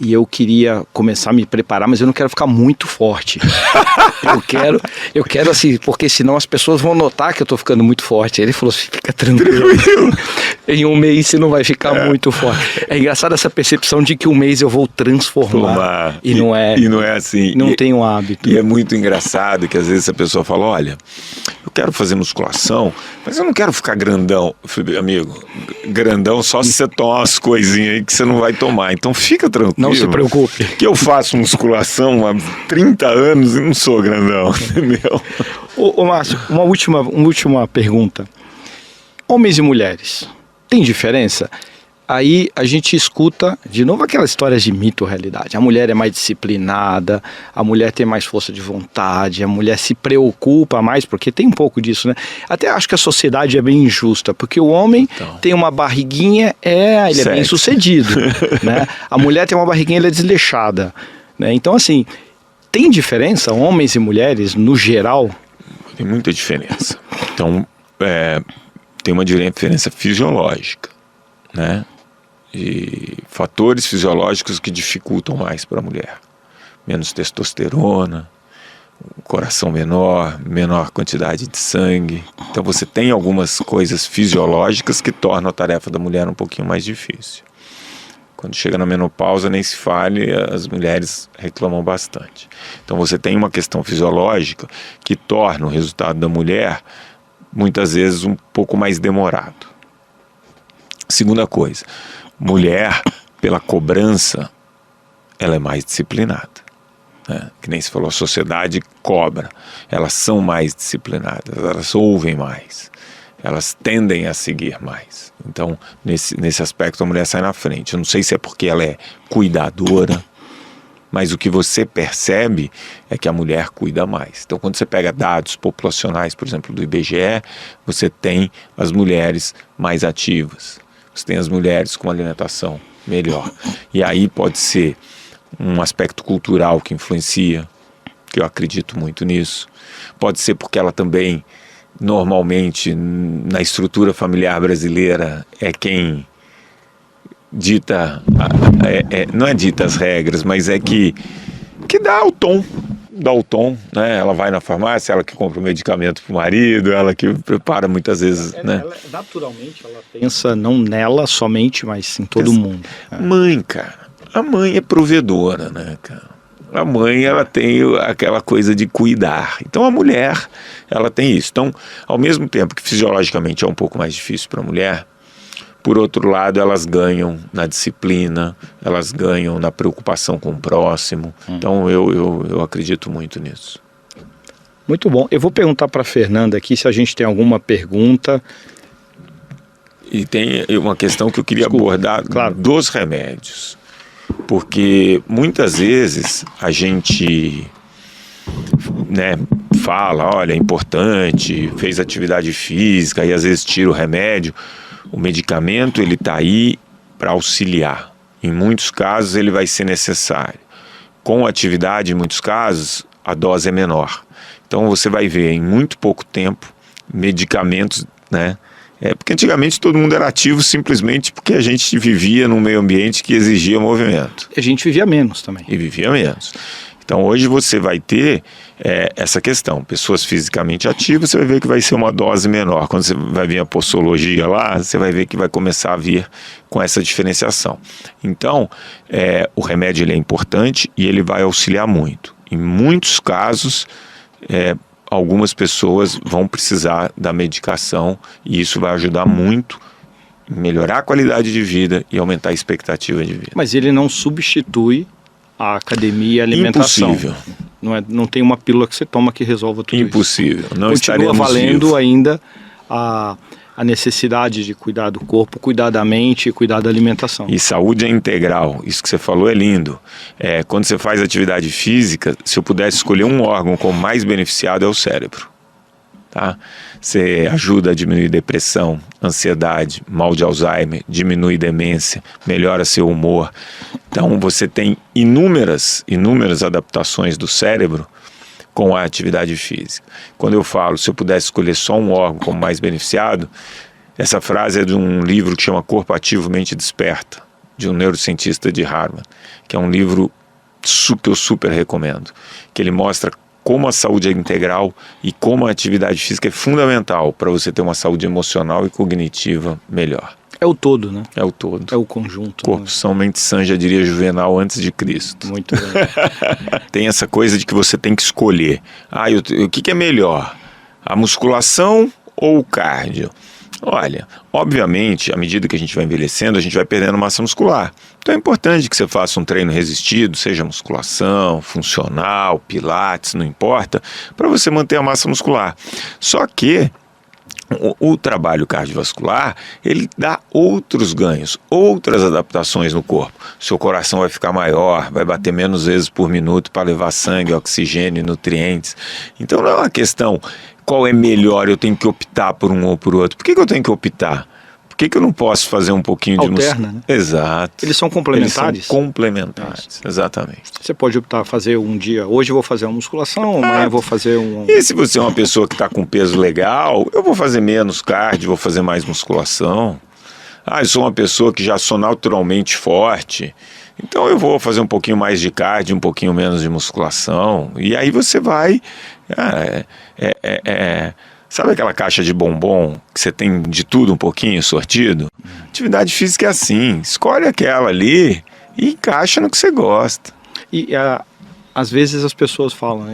Speaker 1: e eu queria começar a me preparar, mas eu não quero ficar muito forte. eu quero assim, porque senão as pessoas vão notar que eu tô ficando muito forte. Ele falou assim: fica tranquilo. Em um mês você não vai ficar muito forte. É engraçado essa percepção de que um mês eu vou transformar. E não é
Speaker 2: assim.
Speaker 1: Não tem um hábito.
Speaker 2: E é muito engraçado que às vezes a pessoa fala: olha, eu quero fazer musculação, mas eu não quero ficar grandão. Eu falei: amigo, grandão só se você tomar umas coisinhas aí que você não vai tomar. Então fica tranquilo.
Speaker 1: Não se preocupe.
Speaker 2: Que eu faço musculação há 30 anos e não sou grandão, entendeu?
Speaker 1: Ô Márcio, uma última pergunta. Homens e mulheres, tem diferença? Aí a gente escuta, de novo, aquelas histórias de mito ou realidade. A mulher é mais disciplinada, a mulher tem mais força de vontade, a mulher se preocupa mais, porque tem um pouco disso, né? Até acho que a sociedade é bem injusta, porque o homem tem uma barriguinha, ele é bem sucedido, né? A mulher tem uma barriguinha, ela é desleixada, né? Então, assim, tem diferença, homens e mulheres, no geral?
Speaker 2: Tem muita diferença. Então, tem uma diferença fisiológica, né? E fatores fisiológicos que dificultam mais para a mulher. Menos testosterona, coração menor quantidade de sangue. Então você tem algumas coisas fisiológicas que tornam a tarefa da mulher um pouquinho mais difícil. Quando chega na menopausa, nem se fale, as mulheres reclamam bastante. Então você tem uma questão fisiológica que torna o resultado da mulher muitas vezes um pouco mais demorado. Segunda coisa, mulher, pela cobrança, ela é mais disciplinada, né? Que nem se falou, a sociedade cobra. Elas são mais disciplinadas, elas ouvem mais, elas tendem a seguir mais. Então, nesse aspecto, a mulher sai na frente. Eu não sei se é porque ela é cuidadora, mas o que você percebe é que a mulher cuida mais. Então, quando você pega dados populacionais, por exemplo, do IBGE, você tem as mulheres mais ativas. Você tem as mulheres com uma alimentação melhor. E aí pode ser um aspecto cultural que influencia, que eu acredito muito nisso. Pode ser porque ela também, normalmente, na estrutura familiar brasileira, é quem dita, não é dita as regras, mas é que dá o tom. Né? Ela vai na farmácia, ela que compra o medicamento para o marido, ela que prepara muitas vezes, né?
Speaker 1: Naturalmente, ela pensa não nela somente, mas em todo mundo.
Speaker 2: Mãe, cara, a mãe é provedora, né, cara? A mãe, ela tem aquela coisa de cuidar. Então a mulher, ela tem isso. Então, ao mesmo tempo que fisiologicamente é um pouco mais difícil para a mulher, por outro lado, elas ganham na disciplina, elas ganham na preocupação com o próximo. Então, eu acredito muito nisso.
Speaker 1: Muito bom. Eu vou perguntar para a Fernanda aqui se a gente tem alguma pergunta.
Speaker 2: E tem uma questão que eu queria abordar,
Speaker 1: claro,
Speaker 2: dos remédios. Porque muitas vezes a gente, né, fala, olha, é importante, fez atividade física e às vezes tira o remédio. O medicamento, ele está aí para auxiliar. Em muitos casos ele vai ser necessário. Com atividade, em muitos casos, a dose é menor. Então você vai ver em muito pouco tempo medicamentos, né? Porque antigamente todo mundo era ativo simplesmente porque a gente vivia num meio ambiente que exigia movimento.
Speaker 1: E a gente vivia menos também.
Speaker 2: E vivia menos. Então hoje você vai ter essa questão, pessoas fisicamente ativas, você vai ver que vai ser uma dose menor. Quando você vai vir a posologia lá, você vai ver que vai começar a vir com essa diferenciação. Então, o remédio ele é importante e ele vai auxiliar muito. Em muitos casos, algumas pessoas vão precisar da medicação e isso vai ajudar muito em melhorar a qualidade de vida e aumentar a expectativa de vida.
Speaker 1: Mas ele não substitui a academia e a alimentação.
Speaker 2: Impossível.
Speaker 1: Não tem uma pílula que você toma que resolva tudo
Speaker 2: Impossível.
Speaker 1: isso.
Speaker 2: Não
Speaker 1: continua valendo ainda a necessidade de cuidar do corpo, cuidar da mente e cuidar da alimentação.
Speaker 2: E saúde é integral. Isso que você falou é lindo. Quando você faz atividade física, se eu pudesse escolher um órgão como mais beneficiado é o cérebro. tá? Você ajuda a diminuir depressão, ansiedade, mal de Alzheimer, diminui demência, melhora seu humor. Então você tem inúmeras adaptações do cérebro com a atividade física. Quando eu falo, se eu pudesse escolher só um órgão como mais beneficiado, essa frase é de um livro que chama Corpo Ativo, Mente Desperta, de um neurocientista de Harvard, que é um livro que eu super recomendo, que ele mostra como a saúde é integral e como a atividade física é fundamental para você ter uma saúde emocional e cognitiva melhor.
Speaker 1: É o todo, né?
Speaker 2: É o todo.
Speaker 1: É o conjunto.
Speaker 2: Corpo
Speaker 1: né?
Speaker 2: são, mente sã, já diria Juvenal antes de Cristo.
Speaker 1: Muito bem.
Speaker 2: Tem essa coisa de que você tem que escolher. O que é melhor? A musculação ou o cardio? Olha, obviamente, à medida que a gente vai envelhecendo, a gente vai perdendo massa muscular. Então é importante que você faça um treino resistido, seja musculação, funcional, pilates, não importa, para você manter a massa muscular. Só que o trabalho cardiovascular, ele dá outros ganhos, outras adaptações no corpo. Seu coração vai ficar maior, vai bater menos vezes por minuto para levar sangue, oxigênio e nutrientes. Então não é uma questão qual é melhor, eu tenho que optar por um ou por outro. Por que eu tenho que optar? Por que eu não posso fazer um pouquinho de
Speaker 1: Alterna, né?
Speaker 2: Exato.
Speaker 1: Eles são complementares?
Speaker 2: Eles são complementares, exatamente.
Speaker 1: Você pode optar fazer um dia, hoje eu vou fazer uma musculação, amanhã eu vou fazer um...
Speaker 2: E se você é uma pessoa que está com peso legal, eu vou fazer menos cardio, vou fazer mais musculação. Eu sou uma pessoa que já sou naturalmente forte, então eu vou fazer um pouquinho mais de cardio, um pouquinho menos de musculação. E aí você vai... Sabe aquela caixa de bombom que você tem de tudo um pouquinho sortido? Atividade física é assim, escolhe aquela ali e encaixa no que você gosta.
Speaker 1: E às vezes as pessoas falam,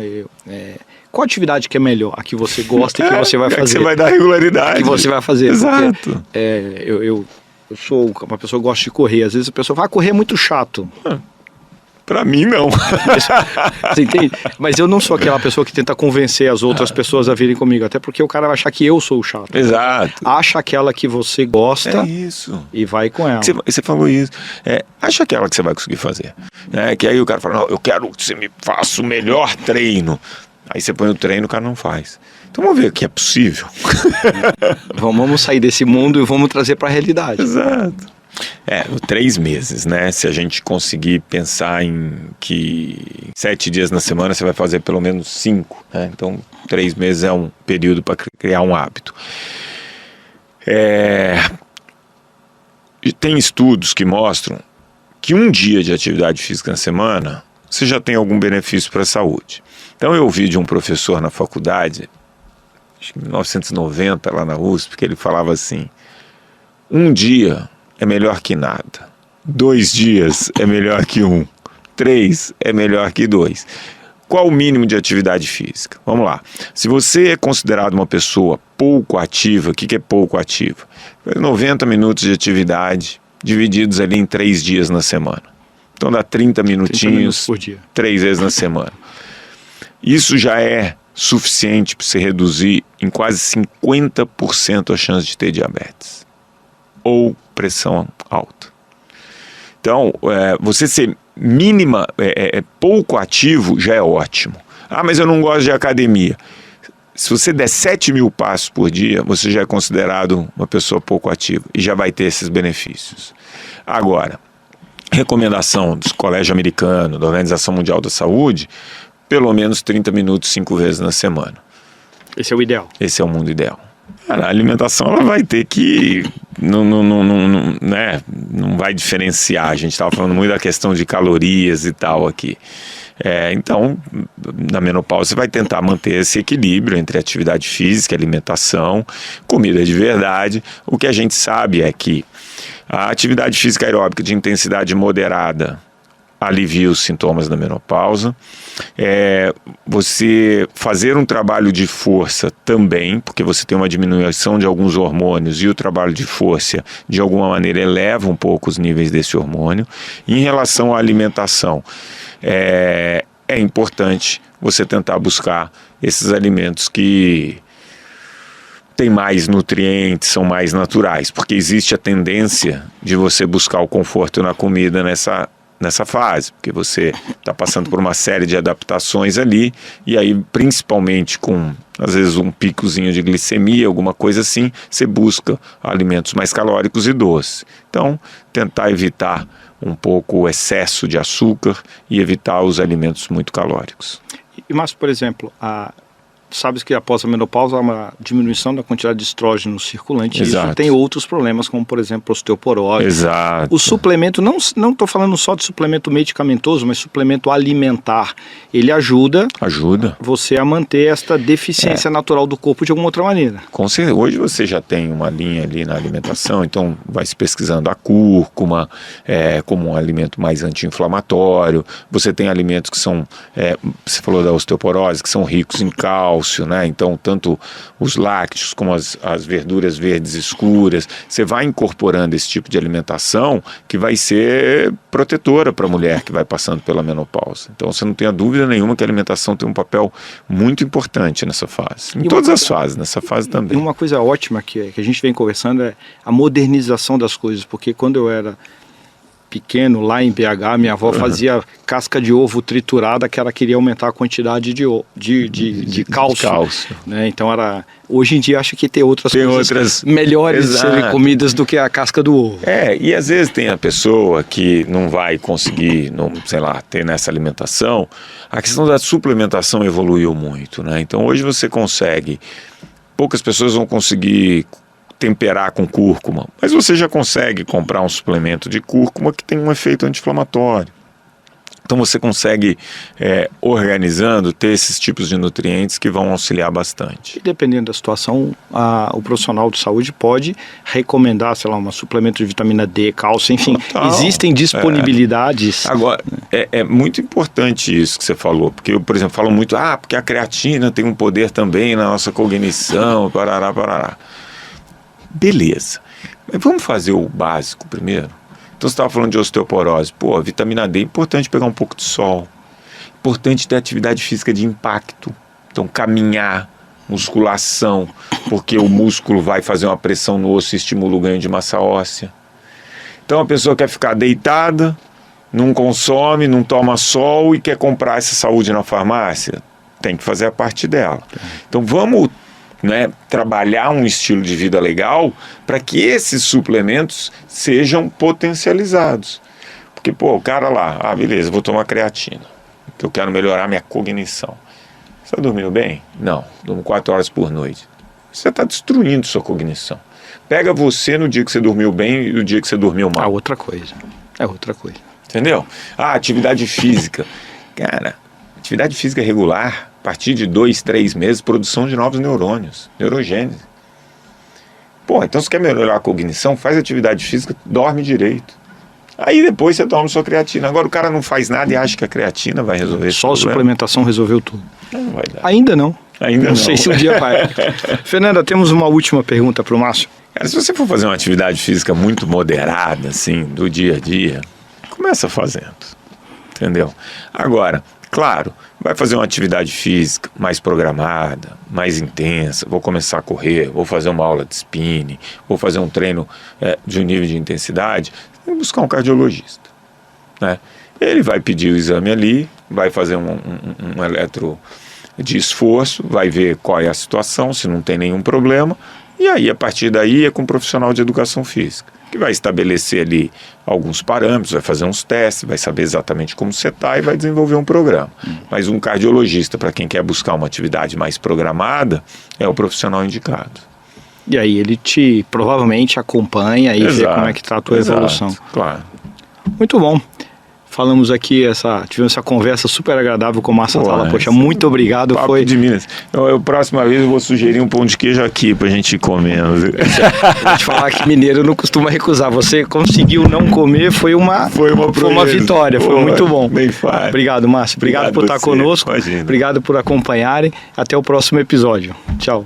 Speaker 1: qual atividade que é melhor? A que você gosta e que você vai fazer.
Speaker 2: Que você vai dar regularidade.
Speaker 1: Que você vai fazer.
Speaker 2: Exato.
Speaker 1: Porque, eu sou uma pessoa que gosta de correr. Às vezes a pessoa fala, correr é muito chato.
Speaker 2: Pra mim, não.
Speaker 1: Você entende? Mas eu não sou aquela pessoa que tenta convencer as outras pessoas a virem comigo. Até porque o cara vai achar que eu sou o chato.
Speaker 2: Exato.
Speaker 1: Acha aquela que você gosta
Speaker 2: isso.
Speaker 1: E vai com ela.
Speaker 2: Você falou isso. Acha aquela que você vai conseguir fazer. Que aí o cara fala, não, eu quero que você me faça o melhor treino. Aí você põe o treino, o cara não faz. Então vamos ver o que é possível.
Speaker 1: Vamos sair desse mundo e vamos trazer para a realidade.
Speaker 2: Exato. 3 meses, né? Se a gente conseguir pensar em que 7 dias na semana você vai fazer pelo menos 5, né? Então 3 meses é um período para criar um hábito. E tem estudos que mostram que um dia de atividade física na semana você já tem algum benefício para a saúde. Então eu ouvi de um professor na faculdade, acho que em 1990 lá na USP, que ele falava assim: um dia é melhor que nada, 2 dias é melhor que 1, 3 é melhor que 2. Qual o mínimo de atividade física? Vamos lá. Se você é considerado uma pessoa pouco ativa, o que é pouco ativa? 90 minutos de atividade divididos ali em 3 dias na semana. Então dá 30 minutinhos
Speaker 1: por dia.
Speaker 2: 3 vezes na semana. Isso já é suficiente para você reduzir em quase 50% a chance de ter diabetes ou pressão alta. Então, você ser pouco ativo já é ótimo. Mas eu não gosto de academia. Se você der 7.000 passos por dia, você já é considerado uma pessoa pouco ativa e já vai ter esses benefícios. Agora, recomendação do Colégio Americano, da Organização Mundial da Saúde, pelo menos 30 minutos 5 vezes na semana.
Speaker 1: Esse é o ideal.
Speaker 2: Esse é o mundo ideal. A alimentação ela vai ter que não vai diferenciar. A gente estava falando muito da questão de calorias e tal aqui. Então, na menopausa você vai tentar manter esse equilíbrio entre atividade física, alimentação, comida de verdade. O que a gente sabe é que a atividade física aeróbica de intensidade moderada alivia os sintomas da menopausa. Você fazer um trabalho de força também, porque você tem uma diminuição de alguns hormônios e o trabalho de força, de alguma maneira, eleva um pouco os níveis desse hormônio. Em relação à alimentação, é importante você tentar buscar esses alimentos que têm mais nutrientes, são mais naturais, porque existe a tendência de você buscar o conforto na comida nessa nessa fase, porque você está passando por uma série de adaptações ali, e aí principalmente com, às vezes, um picozinho de glicemia, alguma coisa assim, você busca alimentos mais calóricos e doces. Então, tentar evitar um pouco o excesso de açúcar e evitar os alimentos muito calóricos.
Speaker 1: Mas, por exemplo, sabes que após a menopausa há uma diminuição da quantidade de estrógeno circulante.
Speaker 2: Exato.
Speaker 1: Isso tem outros problemas, como por exemplo osteoporose.
Speaker 2: Exato.
Speaker 1: O suplemento, não estou falando só de suplemento medicamentoso, mas suplemento alimentar. Ele ajuda você a manter esta deficiência natural do corpo de alguma outra maneira.
Speaker 2: Hoje você já tem uma linha ali na alimentação, então vai se pesquisando a cúrcuma como um alimento mais anti-inflamatório. Você tem alimentos que são, você falou da osteoporose, que são ricos em cálcio, né? Então, tanto os lácteos como as verduras verdes escuras, você vai incorporando esse tipo de alimentação que vai ser protetora para a mulher que vai passando pela menopausa. Então, você não tenha dúvida nenhuma que a alimentação tem um papel muito importante nessa fase. Em todas as fases, nessa fase também.
Speaker 1: E uma coisa ótima que a gente vem conversando é a modernização das coisas, porque quando eu era pequeno, lá em BH, minha avó fazia casca de ovo triturada, que ela queria aumentar a quantidade de cálcio. Né? Então, hoje em dia, acho que tem outras melhores de serem comidas do que a casca do ovo.
Speaker 2: E às vezes tem a pessoa que não vai conseguir, ter nessa alimentação. A questão da suplementação evoluiu muito, né? Então, hoje você consegue, poucas pessoas vão conseguir temperar com cúrcuma, mas você já consegue comprar um suplemento de cúrcuma que tem um efeito anti-inflamatório. Então você consegue, organizando, ter esses tipos de nutrientes que vão auxiliar bastante.
Speaker 1: E dependendo da situação, o profissional de saúde pode recomendar, um suplemento de vitamina D, cálcio, enfim, existem disponibilidades.
Speaker 2: Agora, é muito importante isso que você falou, porque eu, por exemplo, falo muito, porque a creatina tem um poder também na nossa cognição, parará. Beleza, mas vamos fazer o básico primeiro. Então você estava falando de osteoporose. A vitamina D é importante pegar um pouco de sol. Importante ter atividade física de impacto. Então caminhar, musculação, porque o músculo vai fazer uma pressão no osso e estimula o ganho de massa óssea. Então a pessoa quer ficar deitada, não consome, não toma sol e quer comprar essa saúde na farmácia. Tem que fazer a parte dela. Então vamos trabalhar um estilo de vida legal para que esses suplementos sejam potencializados. Porque, o cara lá, beleza, vou tomar creatina, porque eu quero melhorar minha cognição. Você está dormindo bem? Não, durmo 4 horas por noite. Você está destruindo sua cognição. Pega você no dia que você dormiu bem e no dia que você dormiu mal.
Speaker 1: É outra coisa.
Speaker 2: Entendeu? Atividade física. Cara, atividade física regular, a partir de 2, 3 meses, produção de novos neurônios, neurogênese. Então você quer melhorar a cognição, faz atividade física, dorme direito. Aí depois você toma sua creatina. Agora o cara não faz nada e acha que a creatina vai resolver esse problema.
Speaker 1: Só a suplementação resolveu tudo.
Speaker 2: Não vai dar.
Speaker 1: Ainda não.
Speaker 2: Não
Speaker 1: sei se um dia vai. Fernanda, temos uma última pergunta para o Márcio.
Speaker 2: Cara, se você for fazer uma atividade física muito moderada, assim, do dia a dia, começa fazendo. Entendeu? Agora, claro, vai fazer uma atividade física mais programada, mais intensa, vou começar a correr, vou fazer uma aula de spinning, vou fazer um treino de um nível de intensidade, tem que buscar um cardiologista, né? Ele vai pedir o exame ali, vai fazer um eletro de esforço, vai ver qual é a situação, se não tem nenhum problema, e aí a partir daí é com um profissional de educação física, que vai estabelecer ali alguns parâmetros, vai fazer uns testes, vai saber exatamente como você está e vai desenvolver um programa. Mas um cardiologista, para quem quer buscar uma atividade mais programada, é o profissional indicado.
Speaker 1: E aí ele provavelmente acompanha e vê como é que está a tua evolução.
Speaker 2: Claro.
Speaker 1: Muito bom. Falamos aqui, tivemos essa conversa super agradável com o Márcio Atala. Poxa, muito obrigado.
Speaker 2: Papo de Minas. Próxima vez eu vou sugerir um pão de queijo aqui pra gente ir comendo.
Speaker 1: Vou te falar que mineiro não costuma recusar. Você conseguiu não comer, foi uma vitória. Foi muito bom.
Speaker 2: Bem fácil.
Speaker 1: Obrigado, Márcio. Obrigado por estar conosco. Imagina. Obrigado por acompanharem. Até o próximo episódio. Tchau.